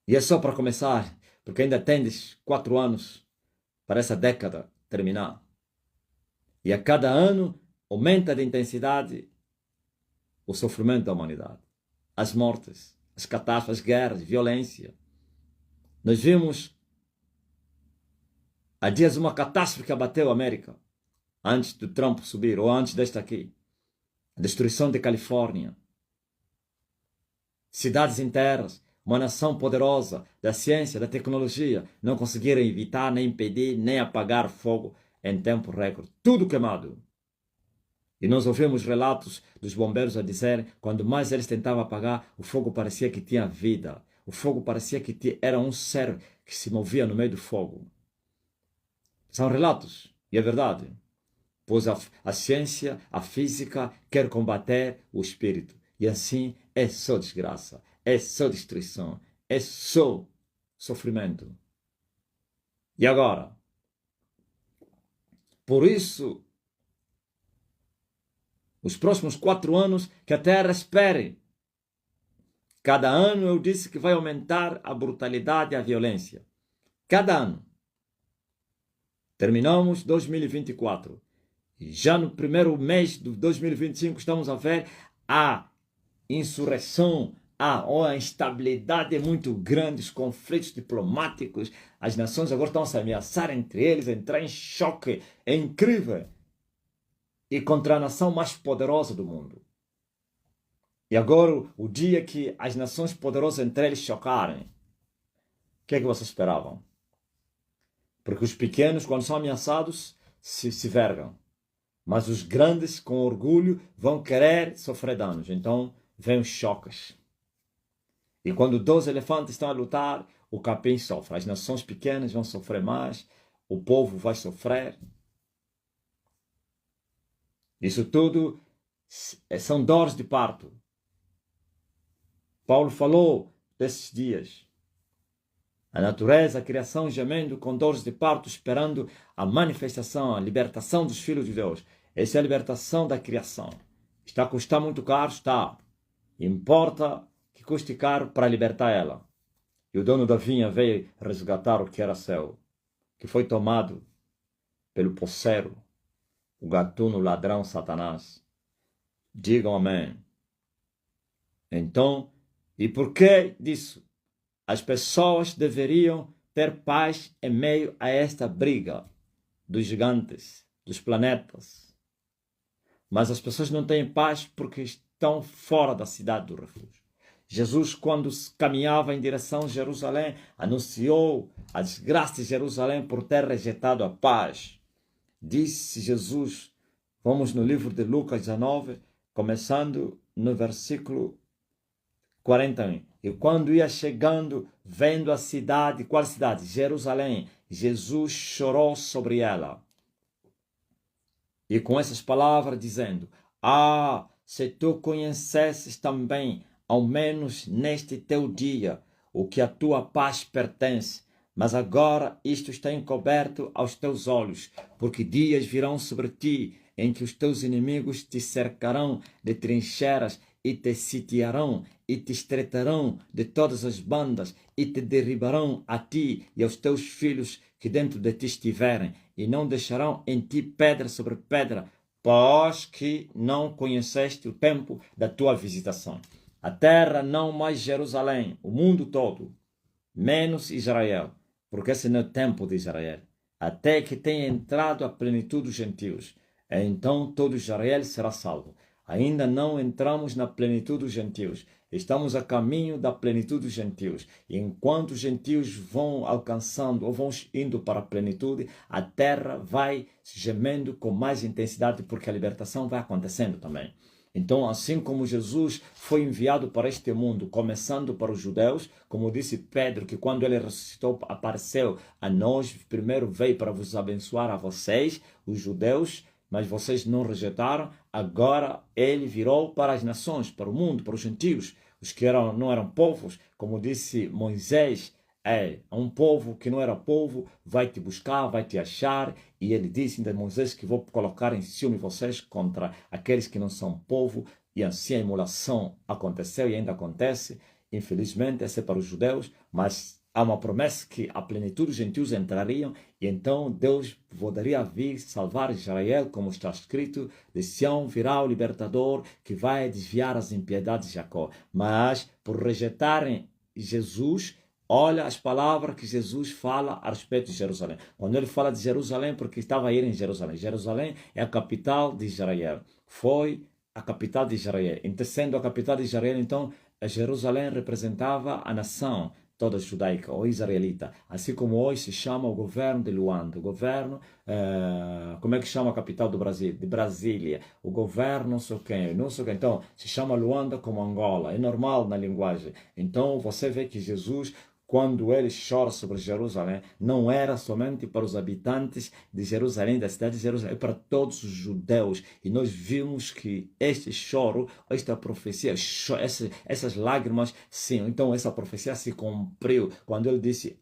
E é só para começar. Porque ainda tendes 4 anos para essa década terminar. E a cada ano aumenta de intensidade o sofrimento da humanidade. As mortes, as catástrofes, as guerras, violência. Nós vimos há dias uma catástrofe que abateu a América, antes do Trump subir, ou antes desta aqui. A destruição de Califórnia. Cidades inteiras, uma nação poderosa da ciência, da tecnologia, não conseguiram evitar, nem impedir, nem apagar fogo em tempo recorde. Tudo queimado. E nós ouvimos relatos dos bombeiros a dizer, quando mais eles tentavam apagar, o fogo parecia que tinha vida. O fogo parecia que era um ser que se movia no meio do fogo. São relatos, e é verdade. Pois a ciência, a física, quer combater o espírito. E assim é só desgraça, é só destruição, é só sofrimento. E agora? Por isso, os próximos 4 anos que a Terra espere. Cada ano eu disse que vai aumentar a brutalidade e a violência. Cada ano. Terminamos 2024. E já no primeiro mês de 2025 estamos a ver a insurreição, a instabilidade muito grande, os conflitos diplomáticos. As nações agora estão a se ameaçar entre eles, a entrar em choque. É incrível. E contra a nação mais poderosa do mundo. E agora, o dia que as nações poderosas entre eles chocarem, o que é que vocês esperavam? Porque os pequenos, quando são ameaçados, se vergam. Mas os grandes, com orgulho, vão querer sofrer danos. Então, vem os choques. E quando 2 elefantes estão a lutar, o capim sofre. As nações pequenas vão sofrer mais, o povo vai sofrer. Isso tudo são dores de parto. Paulo falou desses dias. A natureza, a criação gemendo com dores de parto, esperando a manifestação, a libertação dos filhos de Deus. Essa é a libertação da criação. Está a custar muito caro? Está. Importa que custe caro para libertar ela. E o dono da vinha veio resgatar o que era seu, que foi tomado pelo posseiro, o gatuno, o ladrão, Satanás. Digam amém. Então, e por que disso? As pessoas deveriam ter paz em meio a esta briga dos gigantes, dos planetas. Mas as pessoas não têm paz porque estão fora da cidade do refúgio. Jesus, quando caminhava em direção a Jerusalém, anunciou a desgraça de Jerusalém por ter rejeitado a paz. Disse Jesus, vamos no livro de Lucas 19, começando no versículo 41. E quando ia chegando, vendo a cidade, qual cidade? Jerusalém, Jesus chorou sobre ela. E com essas palavras dizendo, se tu conhecesses também, ao menos neste teu dia, o que a tua paz pertence, mas agora isto está encoberto aos teus olhos, porque dias virão sobre ti, em que os teus inimigos te cercarão de trincheiras e te sitiarão e te estreitarão de todas as bandas e te derribarão a ti e aos teus filhos que dentro de ti estiverem e não deixarão em ti pedra sobre pedra, pois que não conheceste o tempo da tua visitação. A terra não mais Jerusalém, o mundo todo, menos Israel, porque esse não é o tempo de Israel, até que tenha entrado a plenitude dos gentios. Então todo Israel será salvo. Ainda não entramos na plenitude dos gentios. Estamos a caminho da plenitude dos gentios. E enquanto os gentios vão alcançando ou vão indo para a plenitude, a terra vai gemendo com mais intensidade, porque a libertação vai acontecendo também. Então, assim como Jesus foi enviado para este mundo, começando para os judeus, como disse Pedro, que quando ele ressuscitou, apareceu a nós, primeiro veio para vos abençoar a vocês, os judeus, mas vocês não rejeitaram. Agora ele virou para as nações, para o mundo, para os gentios, os que não eram povos, como disse Moisés. Um povo que não era povo vai te buscar, vai te achar. E ele disse a Moisés que vou colocar em ciúme vocês contra aqueles que não são povo. E assim a emulação aconteceu e ainda acontece. Infelizmente, essa é para os judeus, mas há uma promessa que a plenitude dos gentios entrariam, e então Deus poderia vir salvar Israel, como está escrito: de Sião virá o libertador que vai desviar as impiedades de Jacó. Mas por rejeitarem Jesus, olha as palavras que Jesus fala a respeito de Jerusalém. Quando ele fala de Jerusalém, porque estava a ir em Jerusalém. Jerusalém é a capital de Israel. Foi a capital de Israel. Então, sendo a capital de Israel, então, Jerusalém representava a nação toda judaica ou israelita. Assim como hoje se chama o governo de Luanda. O governo, como é que chama a capital do Brasil? De Brasília. O governo não sei quem, não sei quem. Então, se chama Luanda como Angola. É normal na linguagem. Então, você vê que Jesus, quando ele chora sobre Jerusalém, não era somente para os habitantes de Jerusalém, da cidade de Jerusalém, é para todos os judeus. E nós vimos que este choro, esta profecia, essas lágrimas, sim, então essa profecia se cumpriu quando ele disse: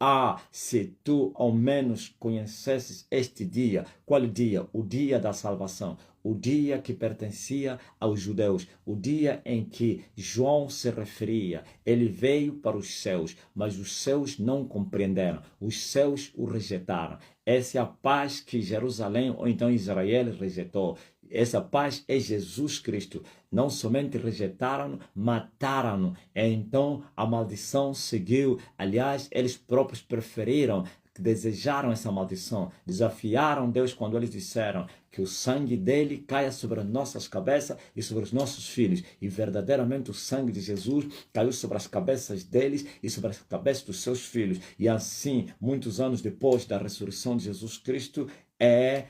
se tu ao menos conhecesses este dia. Qual dia? O dia da salvação. O dia que pertencia aos judeus, o dia em que João se referia. Ele veio para os céus, mas os céus não compreenderam, os céus o rejeitaram. Essa é a paz que Jerusalém, ou então Israel, rejeitou. Essa paz é Jesus Cristo. Não somente rejeitaram, mataram-no. Então a maldição seguiu. Aliás, eles próprios preferiram, desejaram essa maldição, desafiaram Deus quando eles disseram que o sangue dele caia sobre as nossas cabeças e sobre os nossos filhos. E verdadeiramente o sangue de Jesus caiu sobre as cabeças deles e sobre as cabeças dos seus filhos. E assim, muitos anos depois da ressurreição de Jesus Cristo,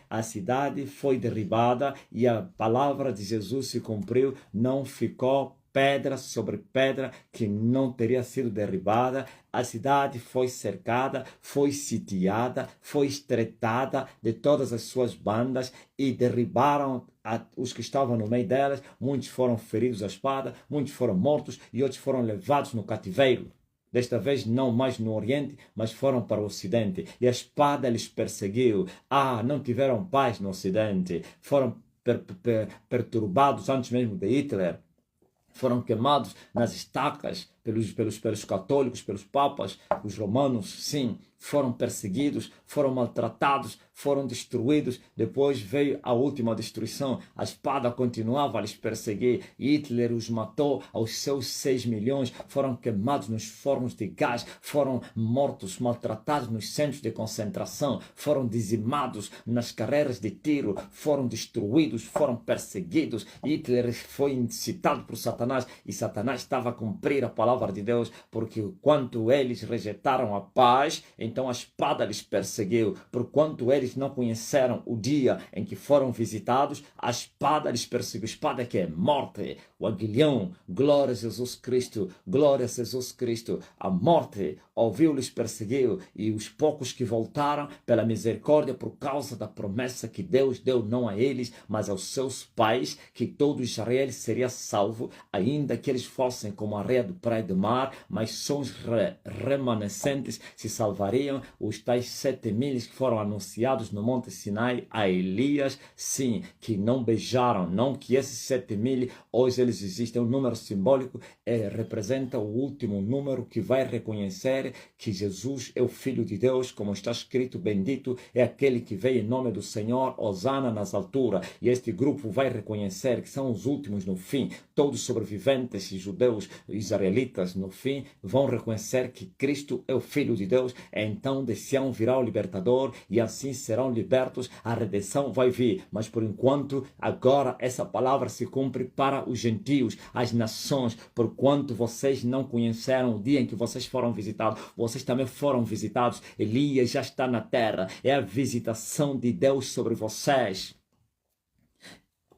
a cidade foi derribada e a palavra de Jesus se cumpriu, não ficou pedra sobre pedra que não teria sido derribada. A cidade foi cercada, foi sitiada, foi estreitada de todas as suas bandas e derribaram os que estavam no meio delas. Muitos foram feridos à espada, muitos foram mortos e outros foram levados no cativeiro. Desta vez não mais no Oriente, mas foram para o Ocidente. E a espada lhes perseguiu. Não tiveram paz no Ocidente. Foram perturbados antes mesmo de Hitler. Foram queimados nas estacas pelos católicos, pelos papas, os romanos, sim, foram perseguidos, foram maltratados, foram destruídos. Depois veio a última destruição. A espada continuava a lhes perseguir. Hitler os matou aos seus 6 milhões. Foram queimados nos fornos de gás. Foram mortos, maltratados nos centros de concentração. Foram dizimados nas carreiras de tiro. Foram destruídos, foram perseguidos. Hitler foi incitado por Satanás e Satanás estava a cumprir a palavra de Deus, porque quanto eles rejeitaram a paz, então a espada lhes perseguiu. Porquanto eles não conheceram o dia em que foram visitados, a espada lhes perseguiu. A espada que é morte, o aguilhão. Glória a Jesus Cristo, glória a Jesus Cristo. A morte ouviu-lhes perseguiu, e os poucos que voltaram pela misericórdia, por causa da promessa que Deus deu não a eles, mas aos seus pais, que todo Israel seria salvo, ainda que eles fossem como a areia do praia do mar, mas só os remanescentes se salvariam. Os tais 7.000 que foram anunciados no Monte Sinai a Elias, sim, que não beijaram, não que esses 7.000, hoje eles existem, um número simbólico, representa o último número que vai reconhecer que Jesus é o Filho de Deus, como está escrito: bendito é aquele que veio em nome do Senhor, hosana nas alturas. E este grupo vai reconhecer que são os últimos no fim, todos sobreviventes, judeus, israelitas, israelitas, no fim, vão reconhecer que Cristo é o Filho de Deus, então de Sião virá o libertador e assim serão libertos, a redenção vai vir. Mas por enquanto, agora essa palavra se cumpre para os gentios, as nações, porquanto vocês não conheceram o dia em que vocês foram visitados, vocês também foram visitados. Elias já está na terra, é a visitação de Deus sobre vocês.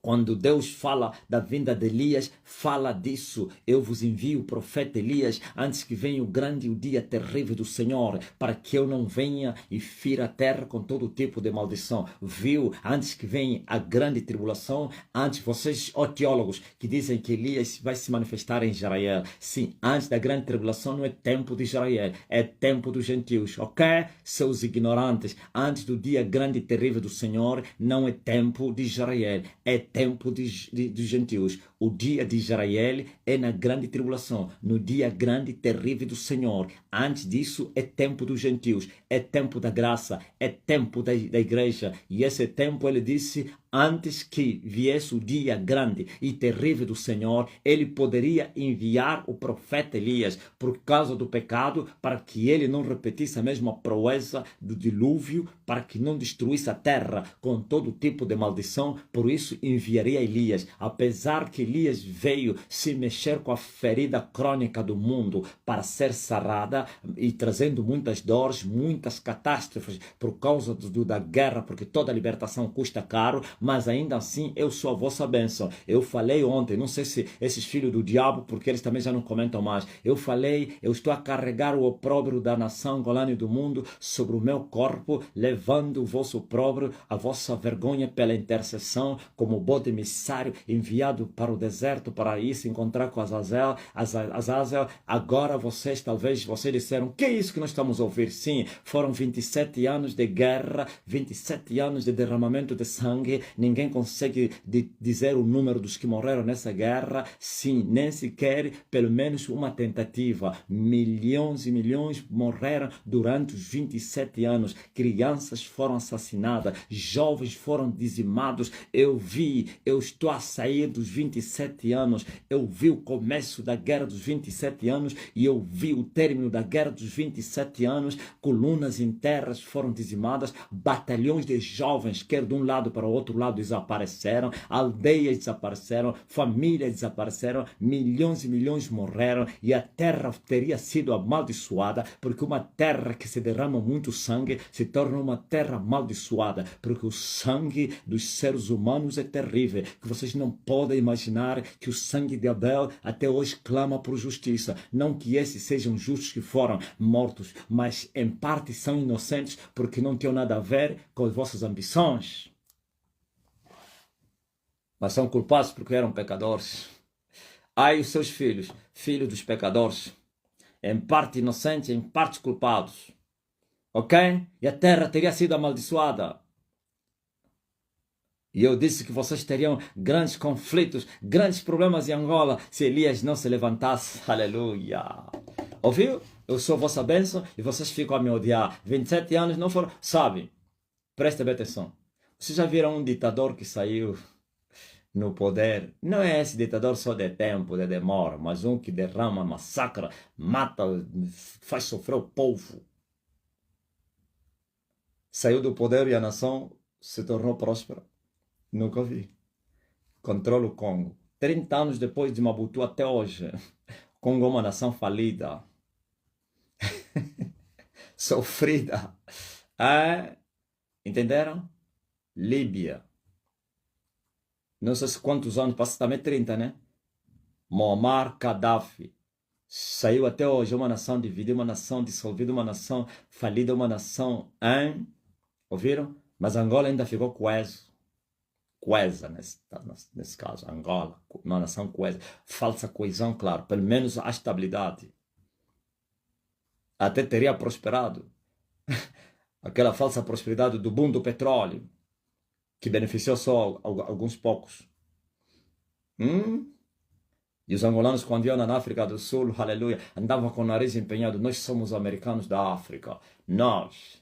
Quando Deus fala da vinda de Elias, fala disso. Eu vos envio o profeta Elias antes que venha o grande e o dia terrível do Senhor, para que eu não venha e fira a terra com todo tipo de maldição. Viu? Antes que venha a grande tribulação, antes vocês, ó teólogos, que dizem que Elias vai se manifestar em Israel. Sim, antes da grande tribulação não é tempo de Israel, é tempo dos gentios, ok? Seus ignorantes, antes do dia grande e terrível do Senhor, não é tempo de Israel, é tempo dos gentios. O dia de Israel é na grande tribulação, no dia grande e terrível do Senhor. Antes disso é tempo dos gentios, é tempo da graça, é tempo da igreja. E esse tempo, ele disse, antes que viesse o dia grande e terrível do Senhor, ele poderia enviar o profeta Elias por causa do pecado, para que ele não repetisse a mesma proeza do dilúvio, para que não destruísse a terra com todo tipo de maldição. Por isso enviaria Elias, apesar que Elias veio se mexer com a ferida crônica do mundo para ser sarada e trazendo muitas dores, muitas catástrofes por causa da guerra, porque toda libertação custa caro, mas ainda assim eu sou a vossa bênção. Eu falei ontem, não sei se esses filhos do diabo, porque eles também já não comentam mais, eu falei, eu estou a carregar o opróbrio da nação angolana e do mundo sobre o meu corpo, levando o vosso opróbrio, a vossa vergonha pela intercessão, como bode emissário enviado para o deserto para ir se encontrar com Azazel. Agora vocês disseram, que é isso que nós estamos a ouvir? Sim, foram 27 anos de guerra, 27 anos de derramamento de sangue. Ninguém consegue dizer o número dos que morreram nessa guerra. Sim, nem sequer pelo menos uma tentativa. Milhões e milhões morreram durante os 27 anos. Crianças foram assassinadas, jovens foram dizimados. Eu estou a sair dos 27 anos, eu vi o começo da guerra dos 27 anos e eu vi o término da guerra dos 27 anos. Colunas inteiras foram dizimadas, batalhões de jovens, quer de um lado para o outro lado, desapareceram, aldeias desapareceram, famílias desapareceram, milhões e milhões morreram, e a terra teria sido amaldiçoada, porque uma terra que se derrama muito sangue se torna uma terra amaldiçoada, porque o sangue dos seres humanos é terrível, que vocês não podem imaginar que o sangue de Abel até hoje clama por justiça. Não que esses sejam justos que foram mortos, mas em parte são inocentes, porque não tinham nada a ver com as vossas ambições. Mas são culpados porque eram pecadores. Ai, os seus filhos, filhos dos pecadores, em parte inocentes, em parte culpados. Ok? E a terra teria sido amaldiçoada. E eu disse que vocês teriam grandes conflitos, grandes problemas em Angola, se Elias não se levantasse. Aleluia! Ouviu? Eu sou vossa bênção e vocês ficam a me odiar. 27 anos não foram... Sabe? Presta bem atenção. Vocês já viram um ditador que saiu no poder? Não é esse ditador só de tempo, de demora, mas um que derrama, massacra, mata, faz sofrer o povo. Saiu do poder e a nação se tornou próspera. Nunca vi. Controla o Congo. 30 anos depois de Mabutu até hoje. Congo é uma nação falida. Sofrida. Entenderam? Líbia. Não sei se quantos anos, passa também 30, né? Muammar Gaddafi. Saiu até hoje uma nação dividida, uma nação dissolvida, uma nação falida, uma nação... Ouviram? Mas Angola ainda ficou coesa nesse caso, Angola, uma nação coesa, falsa coesão, claro, pelo menos a estabilidade, até teria prosperado, aquela falsa prosperidade do boom do petróleo, que beneficiou só alguns poucos, e os angolanos quando iam na África do Sul, aleluia, andavam com o nariz empenhado, nós somos americanos da África, nós,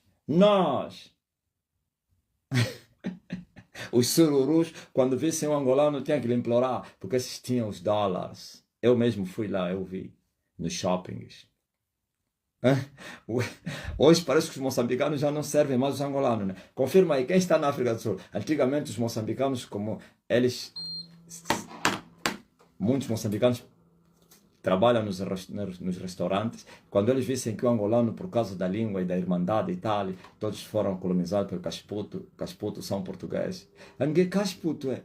os sururus, quando vissem um angolano, tinham que lhe implorar, porque esses tinham os dólares. Eu mesmo fui lá, eu vi. nos shoppings. Hoje parece que os moçambicanos já não servem mais os angolanos, né? Confirma aí, quem está na África do Sul? Antigamente os moçambicanos, como eles, muitos moçambicanos trabalham nos restaurantes, quando eles vissem que o angolano, por causa da língua e da irmandade e tal, todos foram colonizados pelo Casputo, Casputo são portugueses. Ninguém Casputo é.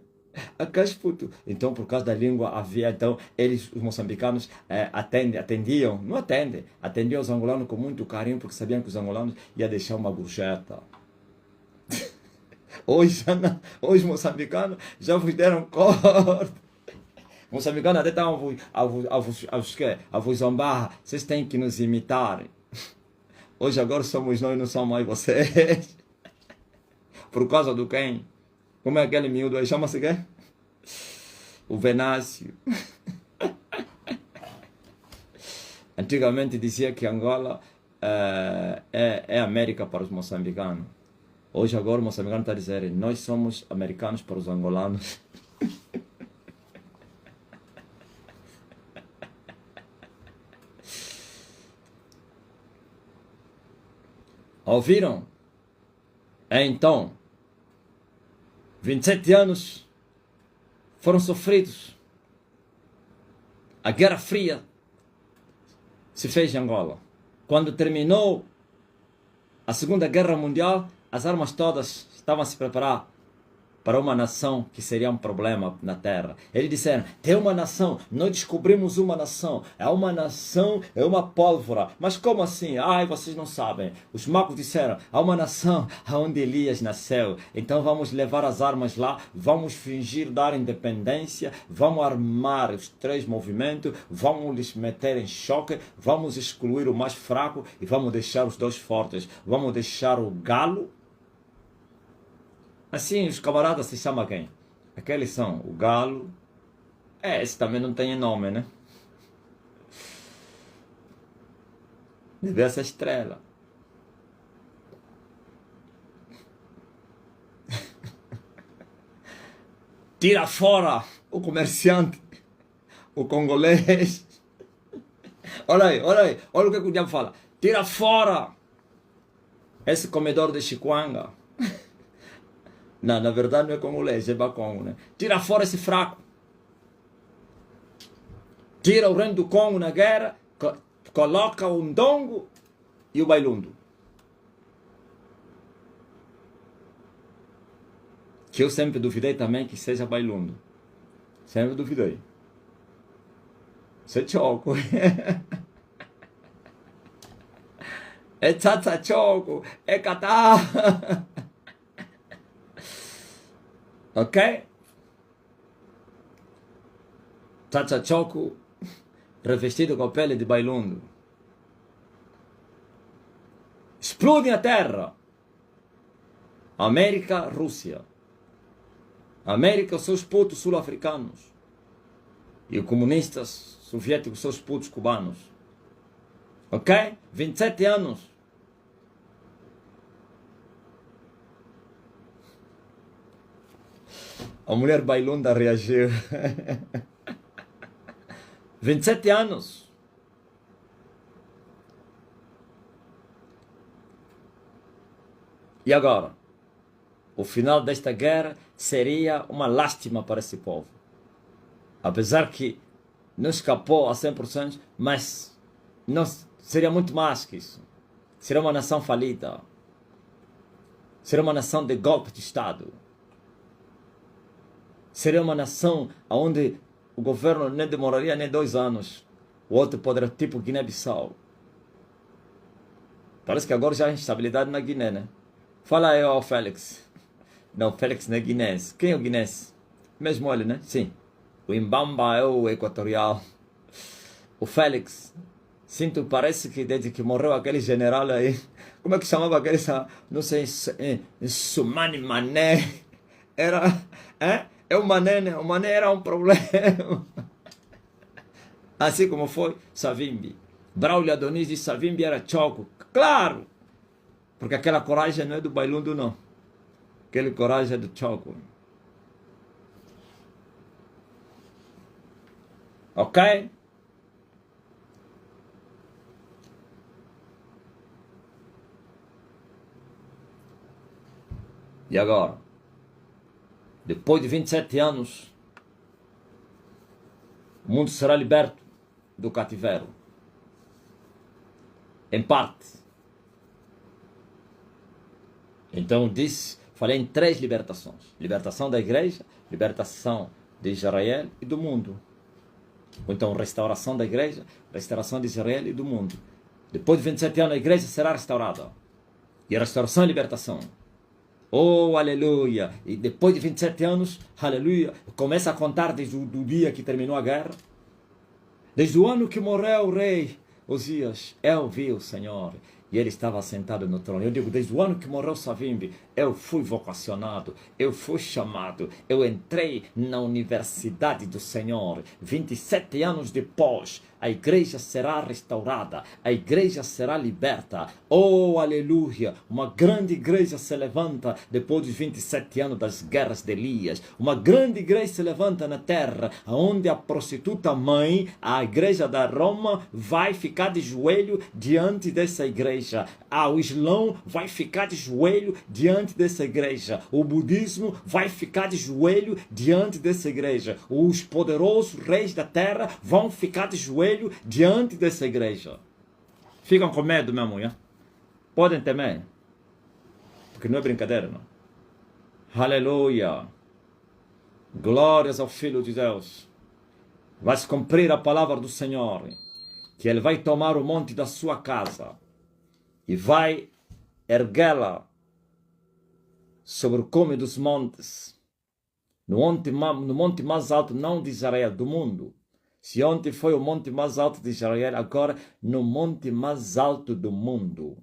A Casputo. Então, por causa da língua, havia, então, eles, os moçambicanos, atendiam os angolanos com muito carinho, porque sabiam que os angolanos iam deixar uma gorjeta. Hoje, hoje os moçambicanos já vos deram corte. Moçambicanos até estavam a vos zombar. Vocês têm que nos imitar. Hoje agora somos nós, não são mais vocês. Por causa do quem? Como é aquele miúdo aí? Chama-se quê? O Venâncio. Antigamente dizia que Angola é América para os moçambicanos. Hoje agora o moçambicano está a dizer, nós somos americanos para os angolanos. Ouviram? Então, 27 anos foram sofridos. A Guerra Fria se fez em Angola. Quando terminou a Segunda Guerra Mundial, as armas todas estavam a se preparar para uma nação que seria um problema na Terra. Eles disseram, tem uma nação, nós descobrimos uma nação. É uma nação, é uma pólvora. Mas como assim? Ai, vocês não sabem. Os magos disseram, há uma nação onde Elias nasceu. Então vamos levar as armas lá, vamos fingir dar independência, vamos armar os 3 movimentos, vamos lhes meter em choque, vamos excluir o mais fraco e vamos deixar os 2 fortes. Vamos deixar o galo. Assim, os camaradas se chamam quem? Aqueles são o galo. Esse também não tem nome, né? Deve ser estrela. Tira fora o comerciante, o congolês. Olha o que o diabo fala. Tira fora esse comedor de chikwanga. Não, na verdade não é congolês, é Bakongo, né? Tira fora esse fraco. Tira o reino do Congo na guerra, coloca o Ndongo e o Bailundo. Que eu sempre duvidei também que seja Bailundo. Sempre duvidei. Isso é choco. É tchatcha choco. É catá. Ok? Tchatcha choco revestido com a pele de Bailundo. Explodem a terra. América, Rússia. América, os seus putos sul-africanos. E os comunistas soviéticos, seus putos cubanos. Ok? 27 anos. A mulher bailunda reagiu. 27 anos. E agora? O final desta guerra seria uma lástima para esse povo. Apesar que não escapou a 100%, mas não, seria muito mais que isso. Seria uma nação falida. Seria uma nação de golpe de Estado. Seria uma nação onde o governo nem demoraria nem 2 anos. O outro poderia, tipo Guiné-Bissau. Parece que agora já há instabilidade na Guiné, né? Fala aí, ó, Félix. Não, Félix não é guinense. Quem é o guinense? Mesmo ele, né? Sim. O Imbamba é o equatorial. O Félix. Sinto, parece que desde que morreu aquele general aí. Como é que chamava aquele? Não sei, Sumani Mané. Era... É o Mané, né? O Mané era um problema. Assim como foi Savimbi. Braulio Adonis de Savimbi era choco. Claro! Porque aquela coragem não é do Bailundo, não. Aquela coragem é do choco. Ok? E agora? Depois de 27 anos, o mundo será liberto do cativeiro. Em parte. Então falei em 3 libertações. Libertação da igreja, libertação de Israel e do mundo. Então, restauração da igreja, restauração de Israel e do mundo. Depois de 27 anos, a igreja será restaurada. E a restauração e libertação. Oh, aleluia! E depois de 27 anos, aleluia, começa a contar desde o dia que terminou a guerra. Desde o ano que morreu o rei Uzias, eu vi o Senhor. E ele estava sentado no trono. Eu digo, desde o ano que morreu Savimbi, eu fui vocacionado, eu fui chamado, eu entrei na universidade do Senhor. 27 anos depois, a igreja será restaurada, a igreja será liberta. Oh, aleluia! Uma grande igreja se levanta depois dos 27 anos das guerras de Elias. Uma grande igreja se levanta na terra, onde a prostituta mãe, a igreja da Roma, vai ficar de joelho diante dessa igreja. O Islão vai ficar de joelho diante dessa igreja. O budismo vai ficar de joelho diante dessa igreja. Os poderosos reis da terra vão ficar de joelho diante dessa igreja. Ficam com medo, minha mulher? Podem temer. Porque não é brincadeira, não. Aleluia. Glórias ao Filho de Deus. Vai se cumprir a palavra do Senhor, que Ele vai tomar o monte da sua casa e vai erguê-la sobre o cume dos montes, no monte mais alto, não de Israel, do mundo. Se ontem foi o monte mais alto de Israel, agora no monte mais alto do mundo,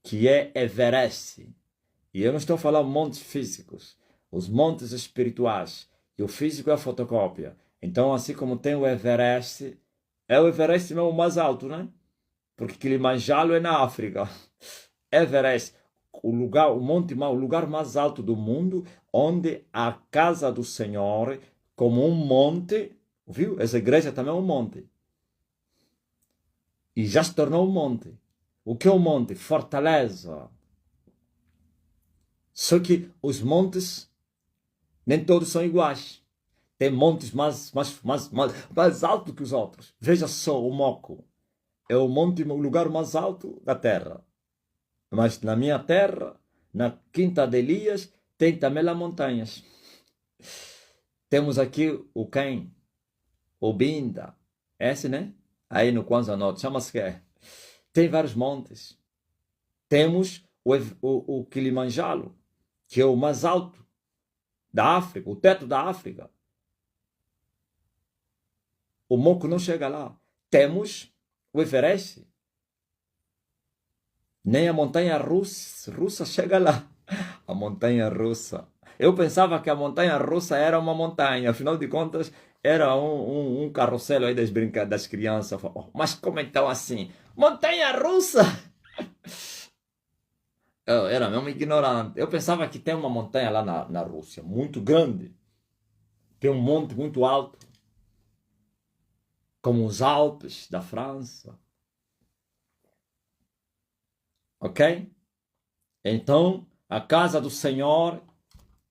que é Everest. E eu não estou falando montes físicos, os montes espirituais. E o físico é a fotocópia. Então, assim como tem o Everest, é o Everest mesmo mais alto, né? Porque Kilimanjaro é na África. Everest, o lugar mais alto do mundo, onde a casa do Senhor, como um monte, viu? Essa igreja também é um monte. E já se tornou um monte. O que é um monte? Fortaleza. Só que os montes, nem todos são iguais. Tem montes mais altos que os outros. Veja só o Moco. É o lugar mais alto da terra. Mas na minha terra, na Quinta de Elias, tem também lá montanhas. Temos aqui o quem? O Binda. Esse, né? Aí no Kwanzaa Norte. Chama-se que? Tem vários montes. Temos o Kilimanjaro, que é o mais alto da África, o teto da África. O Moco não chega lá. Temos o Everest. Nem a montanha russa chega lá. A montanha russa. Eu pensava que a montanha russa era uma montanha. Afinal de contas, era um carrossel aí das crianças. Mas como então assim? Montanha russa! Eu era mesmo ignorante. Eu pensava que tem uma montanha lá na Rússia, muito grande. Tem um monte muito alto. Como os Alpes da França. Ok? Então, a casa do Senhor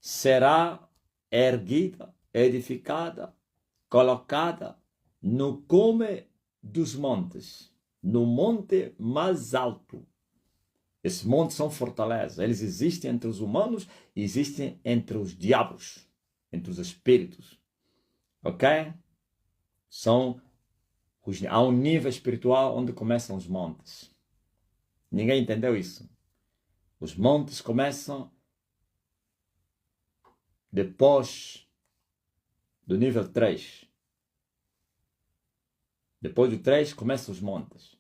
será erguida, edificada, colocada no cume dos montes, no monte mais alto. Esses montes são fortalezas. Eles existem entre os humanos e existem entre os diabos, entre os espíritos. Ok? Há um nível espiritual onde começam os montes. Ninguém entendeu isso. Os montes começam depois do nível 3. Depois do 3 começam os montes.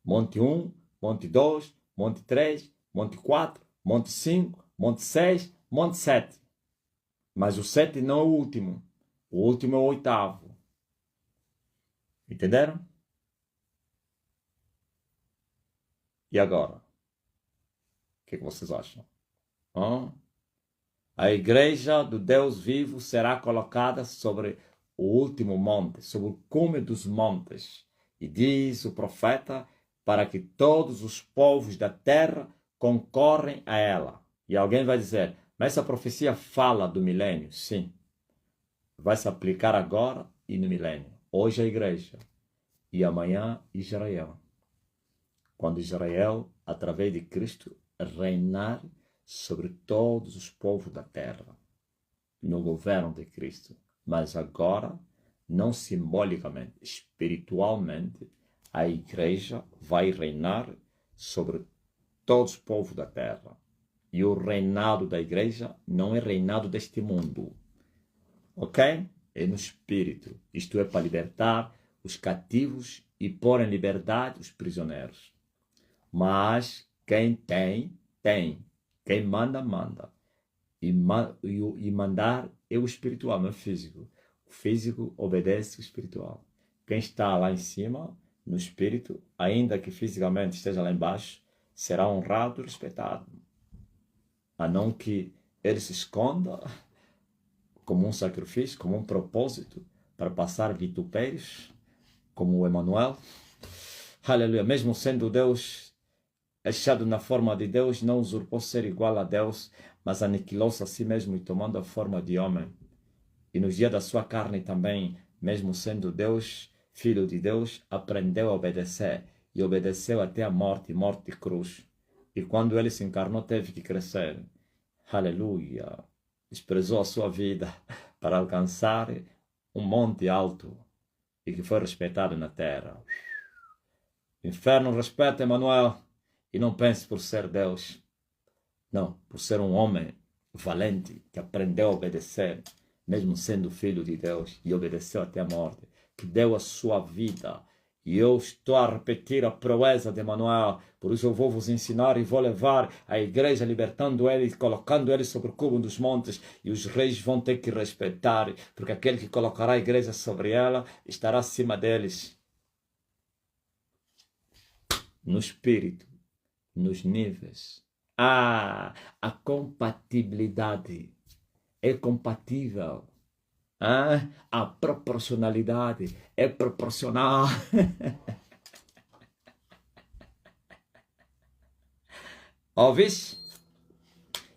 Monte 1, Monte 2, Monte 3, Monte 4, Monte 5, Monte 6, Monte 7. Mas o 7 não é o último. O último é o 8º. Entenderam? E agora? O que vocês acham? A igreja do Deus vivo será colocada sobre o último monte, sobre o cume dos montes. E diz o profeta, para que todos os povos da terra concorrem a ela. E alguém vai dizer, mas essa profecia fala do milênio? Sim. Vai se aplicar agora e no milênio. Hoje a igreja e amanhã Israel. Quando Israel, através de Cristo, reinar sobre todos os povos da terra, no governo de Cristo. Mas agora, não simbolicamente, espiritualmente, a igreja vai reinar sobre todos os povos da terra. E o reinado da igreja não é reinado deste mundo. Ok? É no espírito. Isto é para libertar os cativos e pôr em liberdade os prisioneiros. Mas quem tem, tem. Quem manda, manda. E mandar é o espiritual, não é o físico. O físico obedece o espiritual. Quem está lá em cima, no espírito, ainda que fisicamente esteja lá embaixo, será honrado e respeitado. A não que ele se esconda como um sacrifício, como um propósito, para passar vitupérios, como o Emanuel. Aleluia. Mesmo sendo Deus, achado na forma de Deus, não usurpou ser igual a Deus, mas aniquilou-se a si mesmo e tomando a forma de homem. E nos dias da sua carne também, mesmo sendo Deus, Filho de Deus, aprendeu a obedecer. E obedeceu até a morte de cruz. E quando ele se encarnou, teve que crescer. Aleluia. Desprezou a sua vida para alcançar um monte alto e que foi respeitado na terra. O inferno respeita Emanuel e não pense por ser Deus. Não, por ser um homem valente que aprendeu a obedecer, mesmo sendo filho de Deus, e obedeceu até a morte, que deu a sua vida. E eu estou a repetir a proeza de Emanuel, por isso eu vou vos ensinar e vou levar a igreja, libertando ele e colocando ele sobre o cubo dos montes, e os reis vão ter que respeitar, porque aquele que colocará a igreja sobre ela estará acima deles. No espírito, nos níveis. A compatibilidade é compatível. A proporcionalidade é proporcional. Ouvis?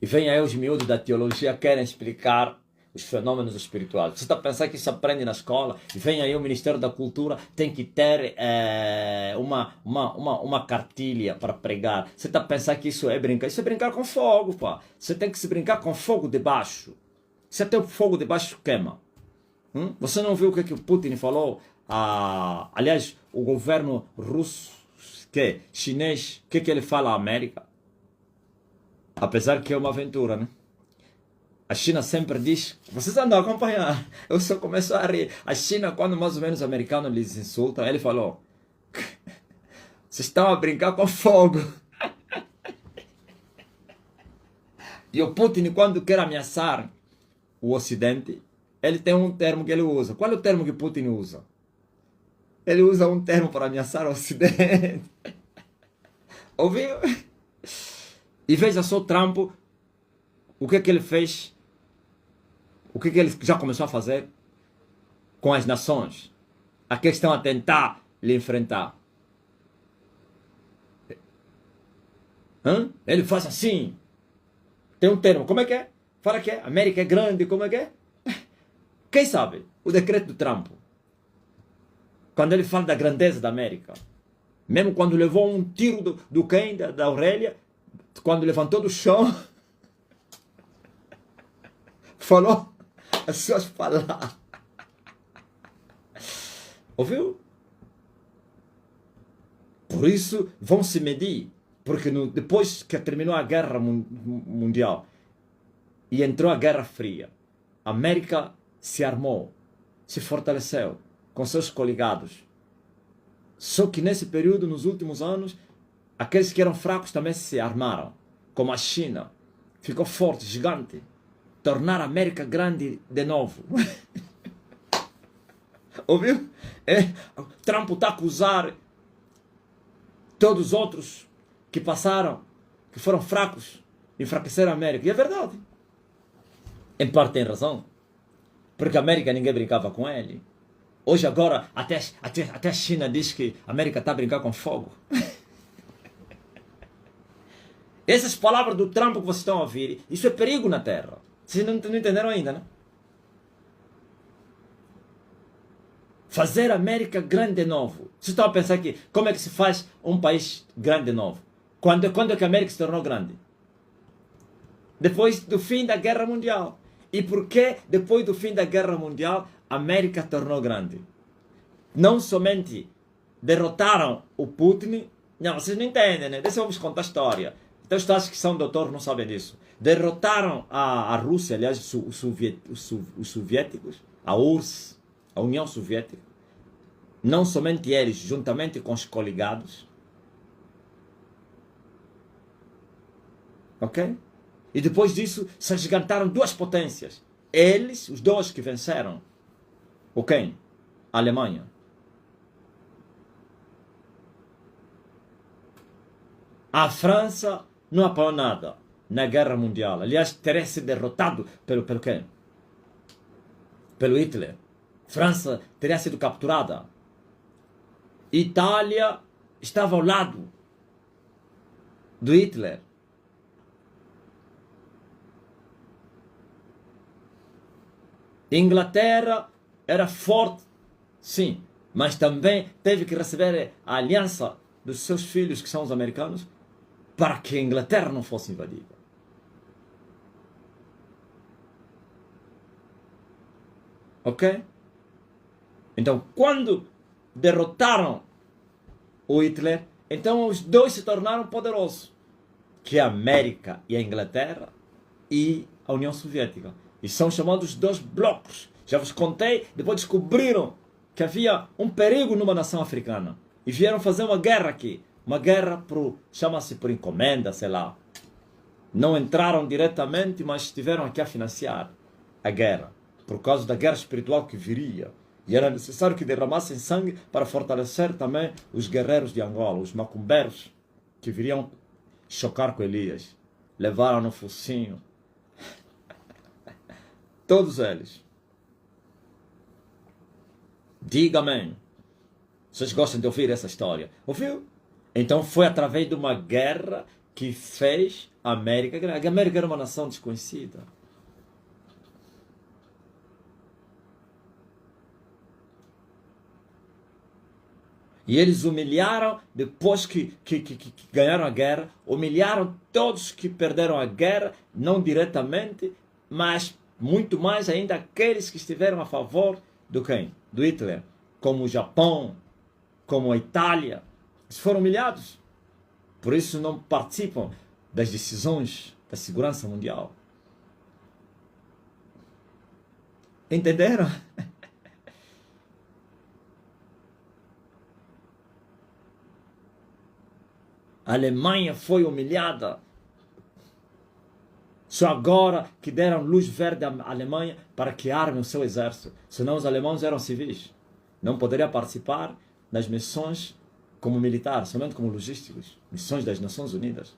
E vem aí os miúdos da teologia querem explicar os fenômenos espirituais. Você está pensando que isso aprende na escola? E vem aí o Ministério da Cultura, tem que ter uma cartilha para pregar. Você está pensando que isso é brincar? Isso é brincar com fogo, pá. Você tem que se brincar com fogo debaixo. Se até o fogo debaixo queima. Você não viu o que o Putin falou? Aliás, o governo russo, chinês, o que ele fala à América? Apesar que é uma aventura, né? A China sempre diz, vocês andam a acompanhar, eu só começo a rir. A China, quando mais ou menos o americano lhes insulta, ele falou, vocês estão a brincar com fogo. E o Putin, quando quer ameaçar o Ocidente, ele tem um termo que ele usa. Qual é o termo que Putin usa? Ele usa um termo para ameaçar o Ocidente. Ouviu? E veja só Trump, o que ele fez, o que ele já começou a fazer com as nações. Aqueles que estão a tentar lhe enfrentar. Ele faz assim. Tem um termo, como é que é? Fala que é, América é grande, como é que é? Quem sabe? O decreto do Trump. Quando ele fala da grandeza da América. Mesmo quando levou um tiro do quem? Da orelha. Quando levantou do chão. Falou as suas palavras. Ouviu? Por isso vão se medir. Porque depois que terminou a guerra mundial e entrou a Guerra Fria, a América se armou, se fortaleceu com seus coligados. Só que nesse período, nos últimos anos, aqueles que eram fracos também se armaram, como a China. Ficou forte, gigante. Tornar a América grande de novo. Ouviu? Trump está a acusar todos os outros que passaram, que foram fracos, enfraqueceram a América. E é verdade. Em parte tem razão. Porque a América ninguém brincava com ele. Hoje agora até a China diz que a América está a brincar com fogo. Essas palavras do Trump que vocês estão a ouvir, isso é perigo na Terra. Vocês não entenderam ainda, né? Fazer a América grande de novo. Vocês estão a pensar que como é que se faz um país grande de novo? Quando é que a América se tornou grande? Depois do fim da Guerra Mundial. E por que depois do fim da Guerra Mundial a América se tornou grande? Não somente derrotaram o Putin. Não, vocês não entendem, né? Deixa eu vos contar a história. Então os que são doutores não sabem disso. Derrotaram a Rússia, aliás, os soviéticos, a URSS, a União Soviética. Não somente eles, juntamente com os coligados. Ok? E depois disso se gigantaram duas potências. Eles, os dois que venceram. O quem? A Alemanha. A França não apoiou nada na Guerra Mundial. Aliás, teria sido derrotado pelo quem? Pelo Hitler. França teria sido capturada. Itália estava ao lado do Hitler. Inglaterra era forte, sim, mas também teve que receber a aliança dos seus filhos, que são os americanos, para que a Inglaterra não fosse invadida. Ok? Então, quando derrotaram o Hitler, então os dois se tornaram poderosos, que é a América e a Inglaterra e a União Soviética. E são chamados dois blocos. Já vos contei, depois descobriram que havia um perigo numa nação africana. E vieram fazer uma guerra aqui. Uma guerra, chama-se por encomenda, sei lá. Não entraram diretamente, mas estiveram aqui a financiar a guerra. Por causa da guerra espiritual que viria. E era necessário que derramassem sangue para fortalecer também os guerreiros de Angola, os macumbeiros, que viriam chocar com Elias. Levaram no focinho. Todos eles. Diga amém. Vocês gostam de ouvir essa história? Ouviu? Então foi através de uma guerra que fez a América grande. A América era uma nação desconhecida. E eles humilharam, depois que ganharam a guerra, humilharam todos que perderam a guerra, não diretamente, mas muito mais ainda aqueles que estiveram a favor do quem? Do Hitler. Como o Japão, como a Itália. Eles foram humilhados. Por isso não participam das decisões da segurança mundial. Entenderam? A Alemanha foi humilhada. Só agora que deram luz verde à Alemanha para que armem o seu exército. Senão os alemães eram civis. Não poderiam participar nas missões como militares, somente como logísticos. Missões das Nações Unidas.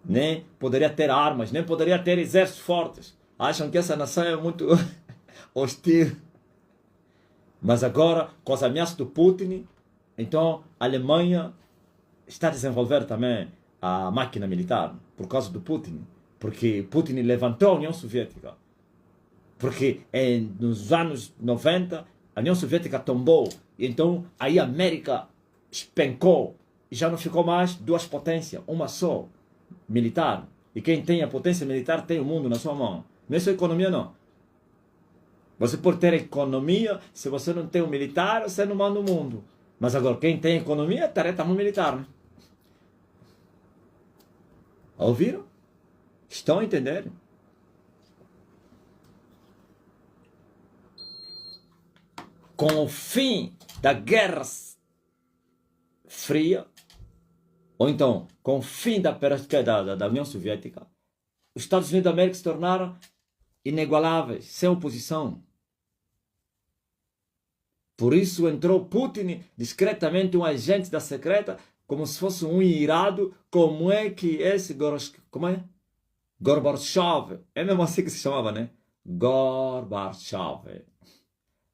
Nem poderia ter armas, nem poderia ter exércitos fortes. Acham que essa nação é muito hostil. Mas agora, com as ameaças do Putin, então a Alemanha está a desenvolver também a máquina militar por causa do Putin. Porque Putin levantou a União Soviética. Porque nos anos 90 a União Soviética tombou. E então aí a América espencou. E já não ficou mais duas potências, uma só, militar. E quem tem a potência militar tem o mundo na sua mão. Não é só economia, não. Você pode ter economia, se você não tem o militar, você não manda o mundo. Mas agora, quem tem economia, tarefa no militar, né? Ouviram? Estão a entender? Com o fim da Guerra Fria, ou então com o fim da União Soviética, os Estados Unidos da América se tornaram inigualáveis, sem oposição. Por isso entrou Putin, discretamente um agente da secreta, como se fosse um irado. Como é que esse Gorbachev, é mesmo assim que se chamava, né? Gorbachev.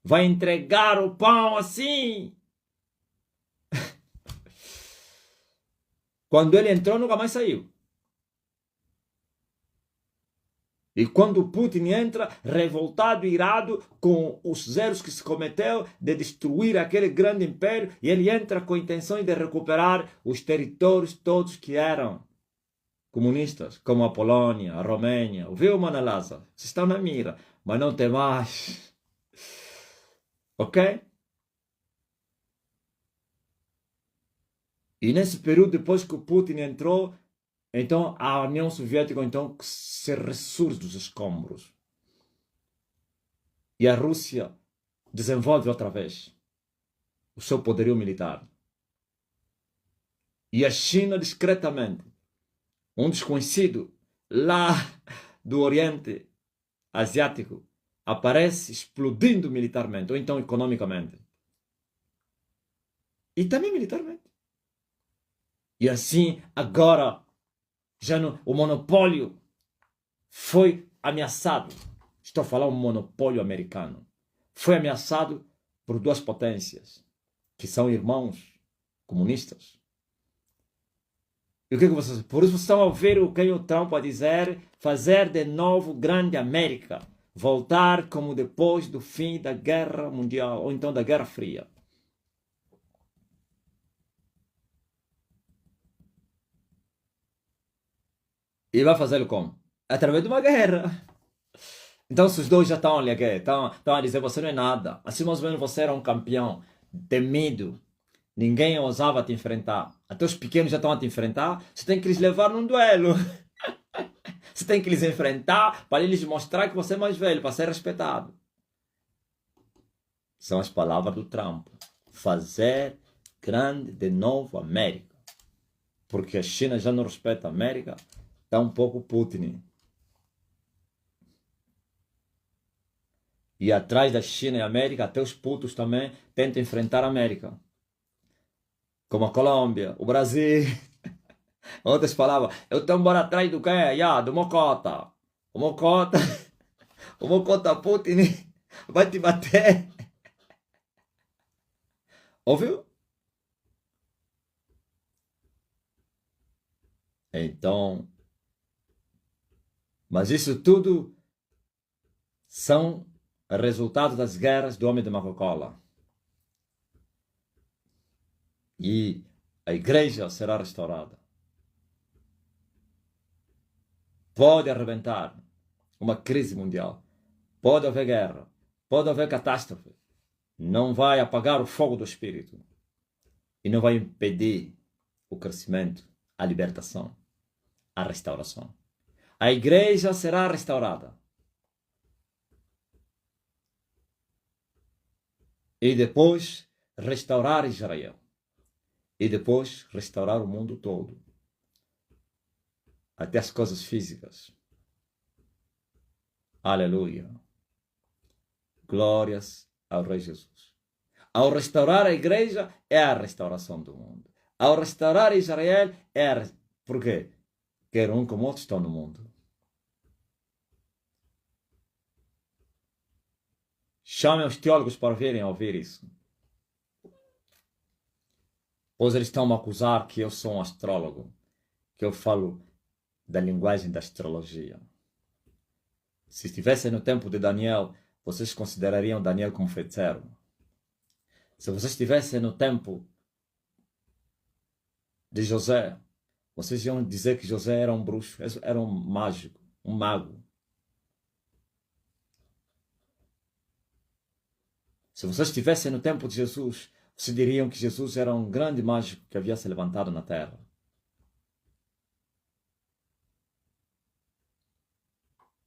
Vai entregar o pão assim. Quando ele entrou, nunca mais saiu. E quando Putin entra, revoltado, irado, com os erros que se cometeu de destruir aquele grande império, e ele entra com intenções de recuperar os territórios todos que eram comunistas, como a Polônia, a Romênia. Ouviu, Mana Lázaro? Vocês estão na mira, mas não tem mais. Ok? E nesse período, depois que o Putin entrou, então a União Soviética então se ressurge dos escombros. E a Rússia desenvolve outra vez o seu poderio militar. E a China discretamente, um desconhecido lá do Oriente Asiático, aparece explodindo militarmente, ou então economicamente. E também militarmente. E assim, agora, já o monopólio foi ameaçado. Estou a falar um monopólio americano. Foi ameaçado por duas potências, que são irmãos comunistas. E o que vocês... Por isso vocês estão a ouvir o que o Trump a dizer, fazer de novo grande América. Voltar como depois do fim da Guerra Mundial, ou então da Guerra Fria. E vai fazê-lo como? Através de uma guerra. Então, se os dois já estão ali, estão a dizer você não é nada. Assim, mais ou menos, você era um campeão temido. Ninguém ousava te enfrentar. Até os pequenos já estão a te enfrentar. Você tem que lhes levar num duelo. Você tem que lhes enfrentar para eles mostrar que você é mais velho, para ser respeitado. São as palavras do Trump. Fazer grande de novo a América. Porque a China já não respeita a América. Está um pouco Putin. E atrás da China e América, até os putos também tentam enfrentar a América. Como a Colômbia, o Brasil. Outras palavras, eu estou embora atrás do quê? Do Mocota. O Mocota, o Mocota Putin vai te bater. Ouviu? Então, mas isso tudo são resultados das guerras do homem de Coca-Cola. E a igreja será restaurada. Pode arrebentar uma crise mundial. Pode haver guerra. Pode haver catástrofe. Não vai apagar o fogo do Espírito. E não vai impedir o crescimento, a libertação, a restauração. A igreja será restaurada. E depois restaurar Israel. E depois restaurar o mundo todo. Até as coisas físicas. Aleluia. Glórias ao Rei Jesus. Ao restaurar a igreja, é a restauração do mundo. Ao restaurar Israel, é a... Por quê? Quer um como outro estão no mundo. Chamem os teólogos para virem ouvir isso. Pois eles estão a me acusar que eu sou um astrólogo. Que eu falo da linguagem da astrologia. Se estivessem no tempo de Daniel, vocês considerariam Daniel como feiticeiro. Se vocês estivessem no tempo de José, vocês iam dizer que José era um bruxo, era um mágico, um mago. Se vocês estivessem no tempo de Jesus, vocês diriam que Jesus era um grande mágico que havia se levantado na terra.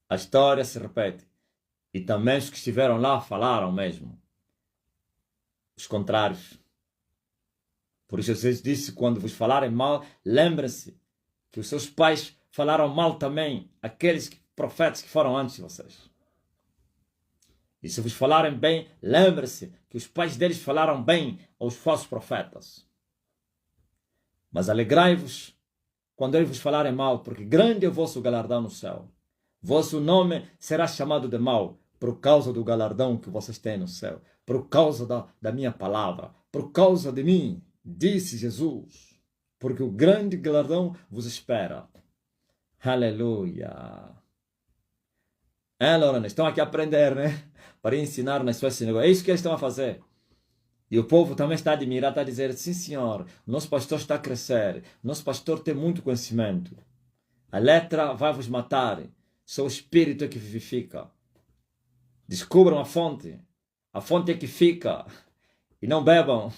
A história se repete. E também os que estiveram lá falaram mesmo. Os contrários. Por isso Jesus disse, quando vos falarem mal, lembrem-se que os seus pais falaram mal também, aqueles profetas que foram antes de vocês. E se vos falarem bem, lembrem-se que os pais deles falaram bem aos falsos profetas. Mas alegrai-vos quando eles vos falarem mal, porque grande é o vosso galardão no céu. Vosso nome será chamado de mau, por causa do galardão que vocês têm no céu, por causa da minha palavra, por causa de mim, disse Jesus, porque o grande galardão vos espera. Aleluia! Lorena, estão aqui a aprender, né? Para ensinar nas suas sinagogas. É isso que eles estão a fazer. E o povo também está a admirar, está a dizer, sim senhor, nosso pastor está a crescer, nosso pastor tem muito conhecimento. A letra vai vos matar, só o espírito é que vivifica. Descubram a fonte é que fica, e não bebam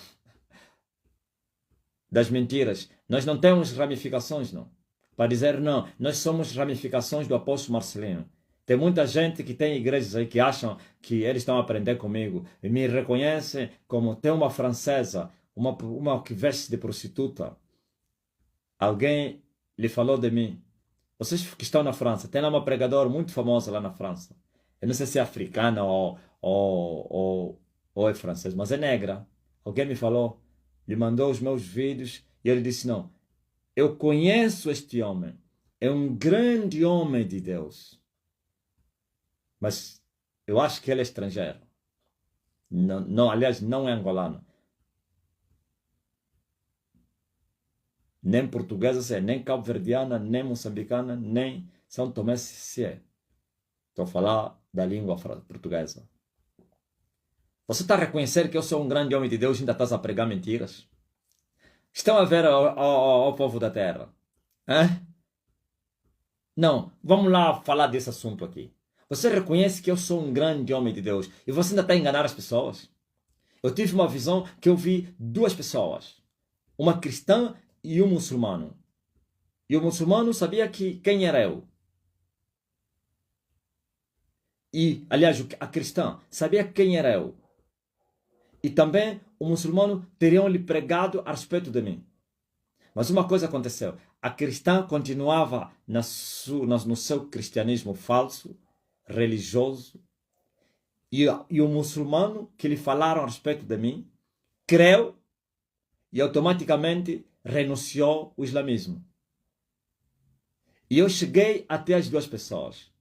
das mentiras. Nós não temos ramificações, não. Para dizer não, nós somos ramificações do apóstolo Marcelino. Tem muita gente que tem igrejas aí que acham que eles estão a aprender comigo e me reconhecem como tem uma francesa, uma que veste de prostituta. Alguém lhe falou de mim. Vocês que estão na França, tem lá uma pregadora muito famosa lá na França. Eu não sei se é africana ou é francesa, mas é negra. Alguém me falou, lhe mandou os meus vídeos e ele disse, não, eu conheço este homem. É um grande homem de Deus. Mas eu acho que ele é estrangeiro. Não, aliás, não é angolano. Nem portuguesa, nem cabo-verdiana, nem moçambicana, nem São Tomé se é. Estou a falar da língua portuguesa. Você está a reconhecer que eu sou um grande homem de Deus e ainda estás a pregar mentiras? Estão a ver ao povo da terra? Hein? Não, vamos lá falar desse assunto aqui. Você reconhece que eu sou um grande homem de Deus e você ainda está a enganar as pessoas? Eu tive uma visão que eu vi duas pessoas, uma cristã e um muçulmano. E o muçulmano sabia quem era eu. E, aliás, a cristã sabia quem era eu. E também o muçulmano teriam lhe pregado a respeito de mim. Mas uma coisa aconteceu. A cristã continuava no seu cristianismo falso, religioso, e o muçulmano que lhe falaram a respeito de mim, creu e automaticamente renunciou ao islamismo. E eu cheguei até as duas pessoas.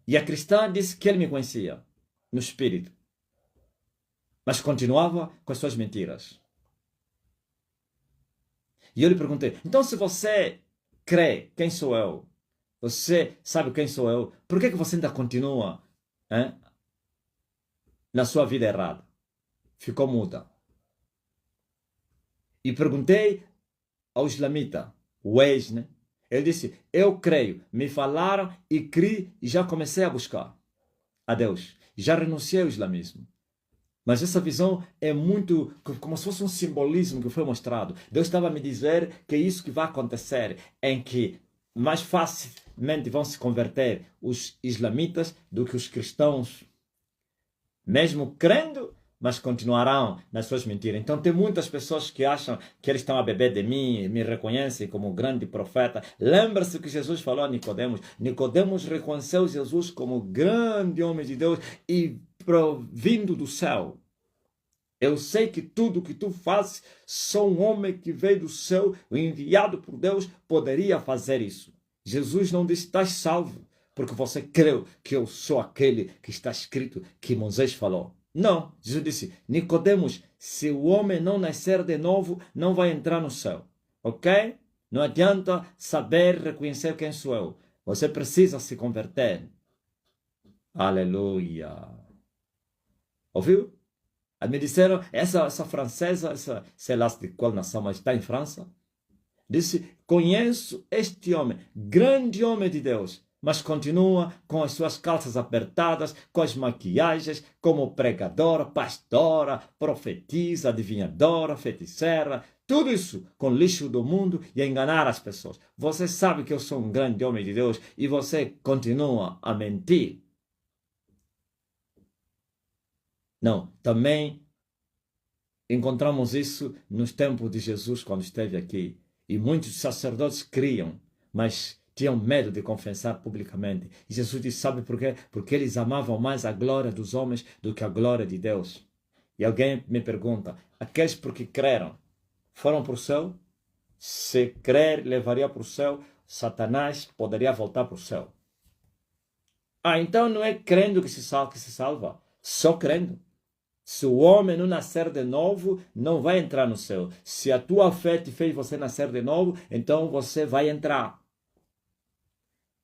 E a cristã disse que ele me conhecia, no espírito. Mas continuava com as suas mentiras. E eu lhe perguntei, então se você crê quem sou eu, você sabe quem sou eu, por que você ainda continua na sua vida errada? Ficou muda. E perguntei ao islamita, o ex, né? Ele disse, eu creio, me falaram e criei e já comecei a buscar a Deus. Já renunciei ao islamismo. Mas essa visão é muito como se fosse um simbolismo que foi mostrado. Deus estava a me dizer que é isso que vai acontecer, em que mais facilmente vão se converter os islamitas do que os cristãos, mesmo crendo, mas continuarão nas suas mentiras. Então tem muitas pessoas que acham que eles estão a beber de mim, me reconhecem como grande profeta. Lembra-se que Jesus falou a Nicodemos. Nicodemos reconheceu Jesus como grande homem de Deus e provindo do céu. Eu sei que tudo que tu fazes, só um homem que veio do céu, enviado por Deus, poderia fazer isso. Jesus não disse, estás salvo, porque você creu que eu sou aquele que está escrito, que Moisés falou. Não, Jesus disse, Nicodemos, se o homem não nascer de novo, não vai entrar no céu. Ok? Não adianta saber reconhecer quem sou eu. Você precisa se converter. Aleluia. Ouviu? Me disseram, essa francesa, sei lá de qual nação, mas está em França. Disse, conheço este homem, grande homem de Deus, mas continua com as suas calças apertadas, com as maquiagens, como pregadora, pastora, profetisa, adivinhadora, feiticeira, tudo isso com lixo do mundo e a enganar as pessoas. Você sabe que eu sou um grande homem de Deus e você continua a mentir. Não, também encontramos isso nos tempos de Jesus quando esteve aqui. E muitos sacerdotes criam, mas tinham medo de confessar publicamente. E Jesus disse, sabe por quê? Porque eles amavam mais a glória dos homens do que a glória de Deus. E alguém me pergunta, aqueles porque creram, foram para o céu? Se crer levaria para o céu, Satanás poderia voltar para o céu. Então não é crendo que se salva, só crendo. Se o homem não nascer de novo, não vai entrar no céu. Se a tua fé te fez você nascer de novo, então você vai entrar.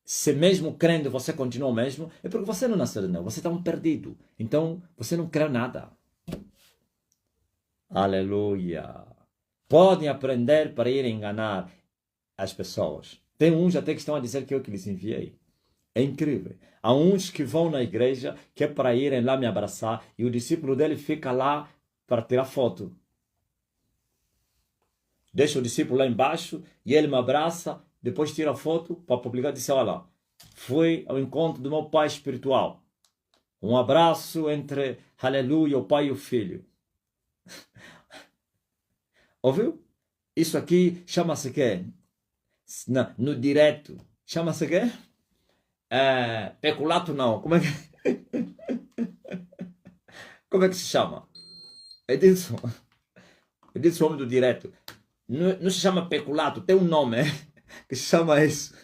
Se mesmo crendo você continua o mesmo, é porque você não nasceu de novo, você está um perdido. Então, você não crê nada. Aleluia. Podem aprender para ir enganar as pessoas. Tem uns até que estão a dizer que eu que lhes enviei. É incrível. Há uns que vão na igreja que é para irem lá me abraçar e o discípulo dele fica lá para tirar foto. Deixa o discípulo lá embaixo e ele me abraça, depois tira a foto para publicar e diz, olha, fui ao encontro do meu pai espiritual. Um abraço entre, aleluia, o pai e o filho. Ouviu? Isso aqui chama-se quê? No direto. Chama-se quê? Peculato não. Como é que se chama? É disso. É disso o homem do direto. Não, não se chama peculato, tem um nome que se chama isso.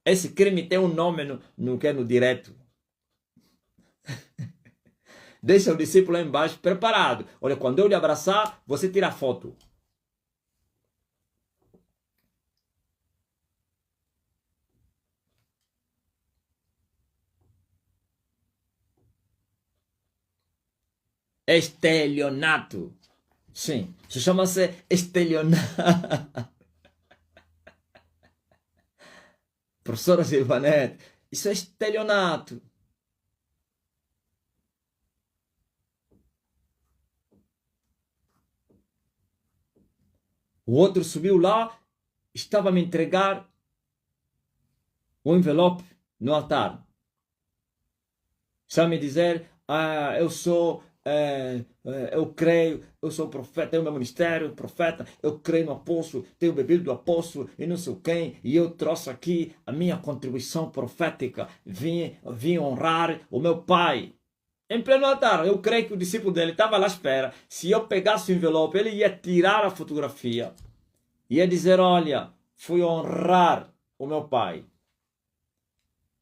Esse crime tem um nome no que é no direto. Deixa o discípulo lá embaixo preparado. Olha, quando eu lhe abraçar, você tira a foto. Estelionato. Sim, se chama-se estelionato. Professora Silvanete, isso é estelionato. O outro subiu lá, estava a me entregar o envelope no altar. Está a me dizer, eu sou, eu creio, eu sou profeta, tenho meu ministério, profeta, eu creio no apóstolo, tenho bebido do apóstolo e não sei quem, e eu trouxe aqui a minha contribuição profética, vim honrar o meu pai. Em pleno altar, eu creio que o discípulo dele estava lá à espera. Se eu pegasse o envelope, ele ia tirar a fotografia. Ia dizer, olha, fui honrar o meu pai.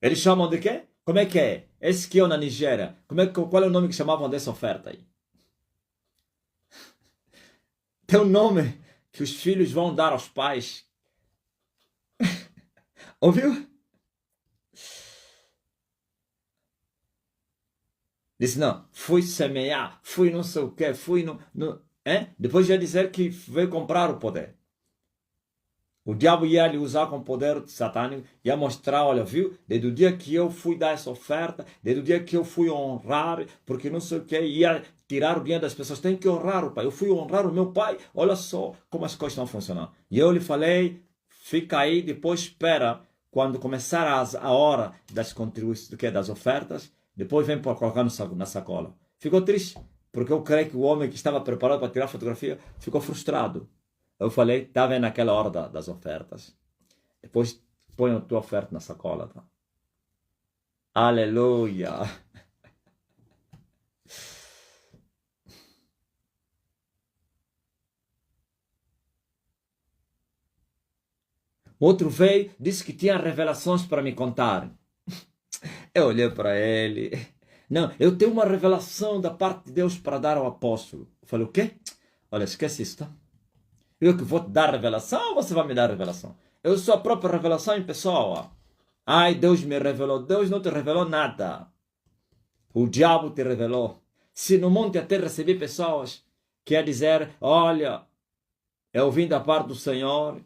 Eles chamam de quê? Como é que é? Esse que é na Nigéria. Qual é o nome que chamavam dessa oferta aí? Tem um nome que os filhos vão dar aos pais. Ouviu? Disse, não, fui semear, fui não sei o quê, fui no Depois ia dizer que veio comprar o poder. O diabo ia lhe usar com poder satânico, ia mostrar, olha, viu? Desde o dia que eu fui dar essa oferta, desde o dia que eu fui honrar, porque não sei o que, ia tirar o dinheiro das pessoas, tem que honrar o pai. Eu fui honrar o meu pai, olha só como as coisas estão funcionando. E eu lhe falei, fica aí, depois espera, quando começar a hora das contribuições, das ofertas, depois vem para colocar na sacola. Ficou triste, porque eu creio que o homem que estava preparado para tirar a fotografia ficou frustrado. Eu falei, tá vendo aquela hora das ofertas. Depois põe a tua oferta na sacola. Tá? Aleluia. Outro veio, disse que tinha revelações para me contar. Eu olhei para ele. Não, eu tenho uma revelação da parte de Deus para dar ao apóstolo. Eu falei, o quê? Olha, esquece isso, tá? Eu que vou te dar revelação ou você vai me dar revelação? Eu sou a própria revelação em pessoa. Ai, Deus me revelou. Deus não te revelou nada. O diabo te revelou. Se no monte até recebi pessoas que ia dizer, olha, eu vim da parte do Senhor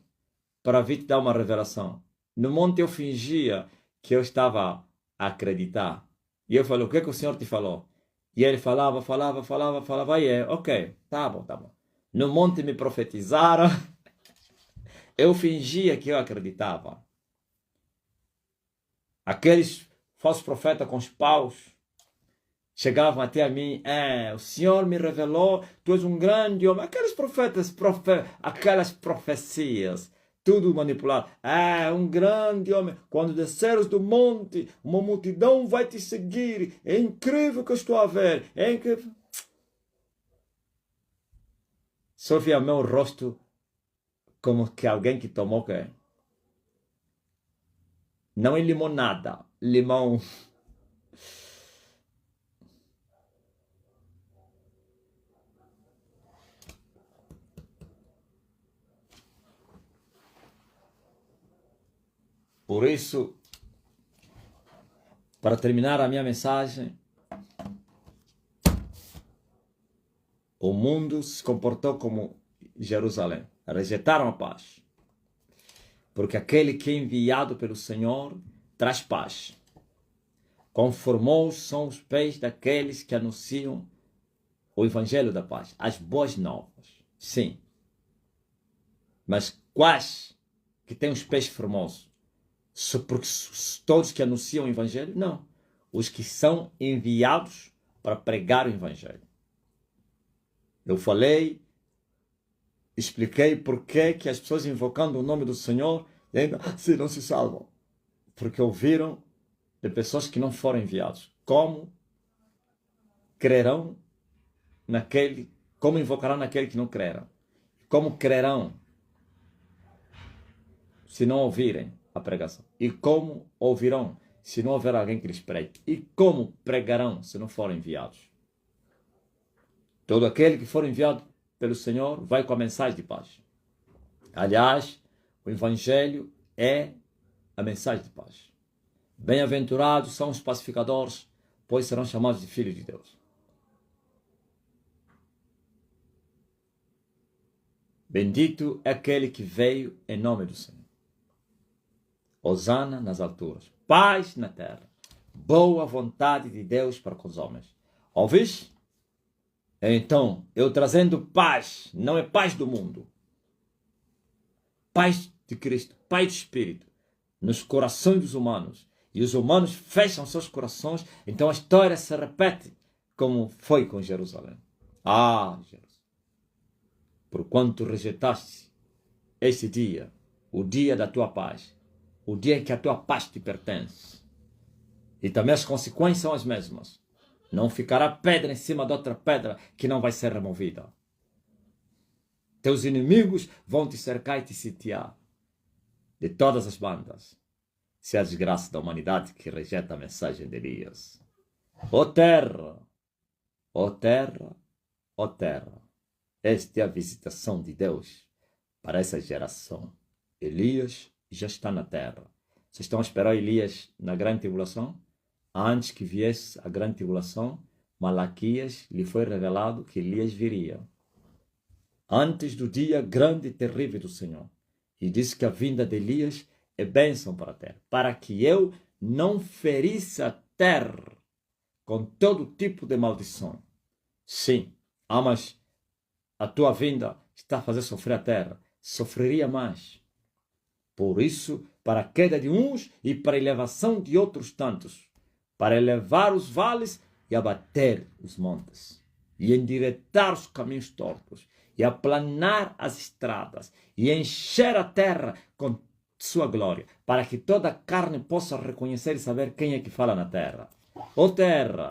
para vir te dar uma revelação. No monte eu fingia que eu estava a acreditar. E eu falei, o que é que o Senhor te falou? E ele falava, e ok, tá bom, tá bom. No monte me profetizaram, eu fingia que eu acreditava. Aqueles falsos profetas com os paus chegavam até a mim, o Senhor me revelou, tu és um grande homem. Aqueles profetas, aquelas profecias, tudo manipulado. Um grande homem. Quando desceres do monte, uma multidão vai te seguir. É incrível o que eu estou a ver. É incrível. Só via meu rosto como que alguém que tomou que não é limonada, limão. Por isso, para terminar a minha mensagem, o mundo se comportou como Jerusalém. Rejeitaram a paz. Porque aquele que é enviado pelo Senhor traz paz. Conformosos são os pés daqueles que anunciam o Evangelho da paz, as boas novas. Sim. Mas quais que têm os pés formosos? Porque todos que anunciam o Evangelho? Não. Os que são enviados para pregar o Evangelho. Eu falei, expliquei por que as pessoas invocando o nome do Senhor ainda assim não se salvam. Porque ouviram de pessoas que não foram enviados. Como crerão naquele, como invocarão naquele que não creram? Como crerão se não ouvirem a pregação? E como ouvirão se não houver alguém que lhes pregue? E como pregarão se não forem enviados? Todo aquele que for enviado pelo Senhor vai com a mensagem de paz. Aliás, o Evangelho é a mensagem de paz. Bem-aventurados são os pacificadores, pois serão chamados de filhos de Deus. Bendito é aquele que veio em nome do Senhor. Hosana nas alturas, paz na terra, boa vontade de Deus para com os homens. Ouvis? Então, eu trazendo paz, não é paz do mundo. Paz de Cristo, paz do Espírito, nos corações dos humanos. E os humanos fecham seus corações, então a história se repete como foi com Jerusalém. Ah, Jerusalém, porquanto rejeitaste este dia, o dia da tua paz, o dia em que a tua paz te pertence. E também as consequências são as mesmas. Não ficará pedra em cima de outra pedra que não vai ser removida. Teus inimigos vão te cercar e te sitiar de todas as bandas. Se é a desgraça da humanidade que rejeita a mensagem de Elias. Ó terra, ó terra, ó terra. Esta é a visitação de Deus para essa geração. Elias já está na terra. Vocês estão a esperar Elias na grande tribulação? Antes que viesse a grande tribulação, Malaquias lhe foi revelado que Elias viria. Antes do dia grande e terrível do Senhor. E disse que a vinda de Elias é bênção para a terra. Para que eu não ferisse a terra com todo tipo de maldição. Sim, mas a tua vinda está a fazer sofrer a terra. Sofreria mais. Por isso, para a queda de uns e para a elevação de outros tantos. Para elevar os vales e abater os montes. E endireitar os caminhos tortos. E aplanar as estradas. E encher a terra com sua glória. Para que toda a carne possa reconhecer e saber quem é que fala na terra. Ó terra,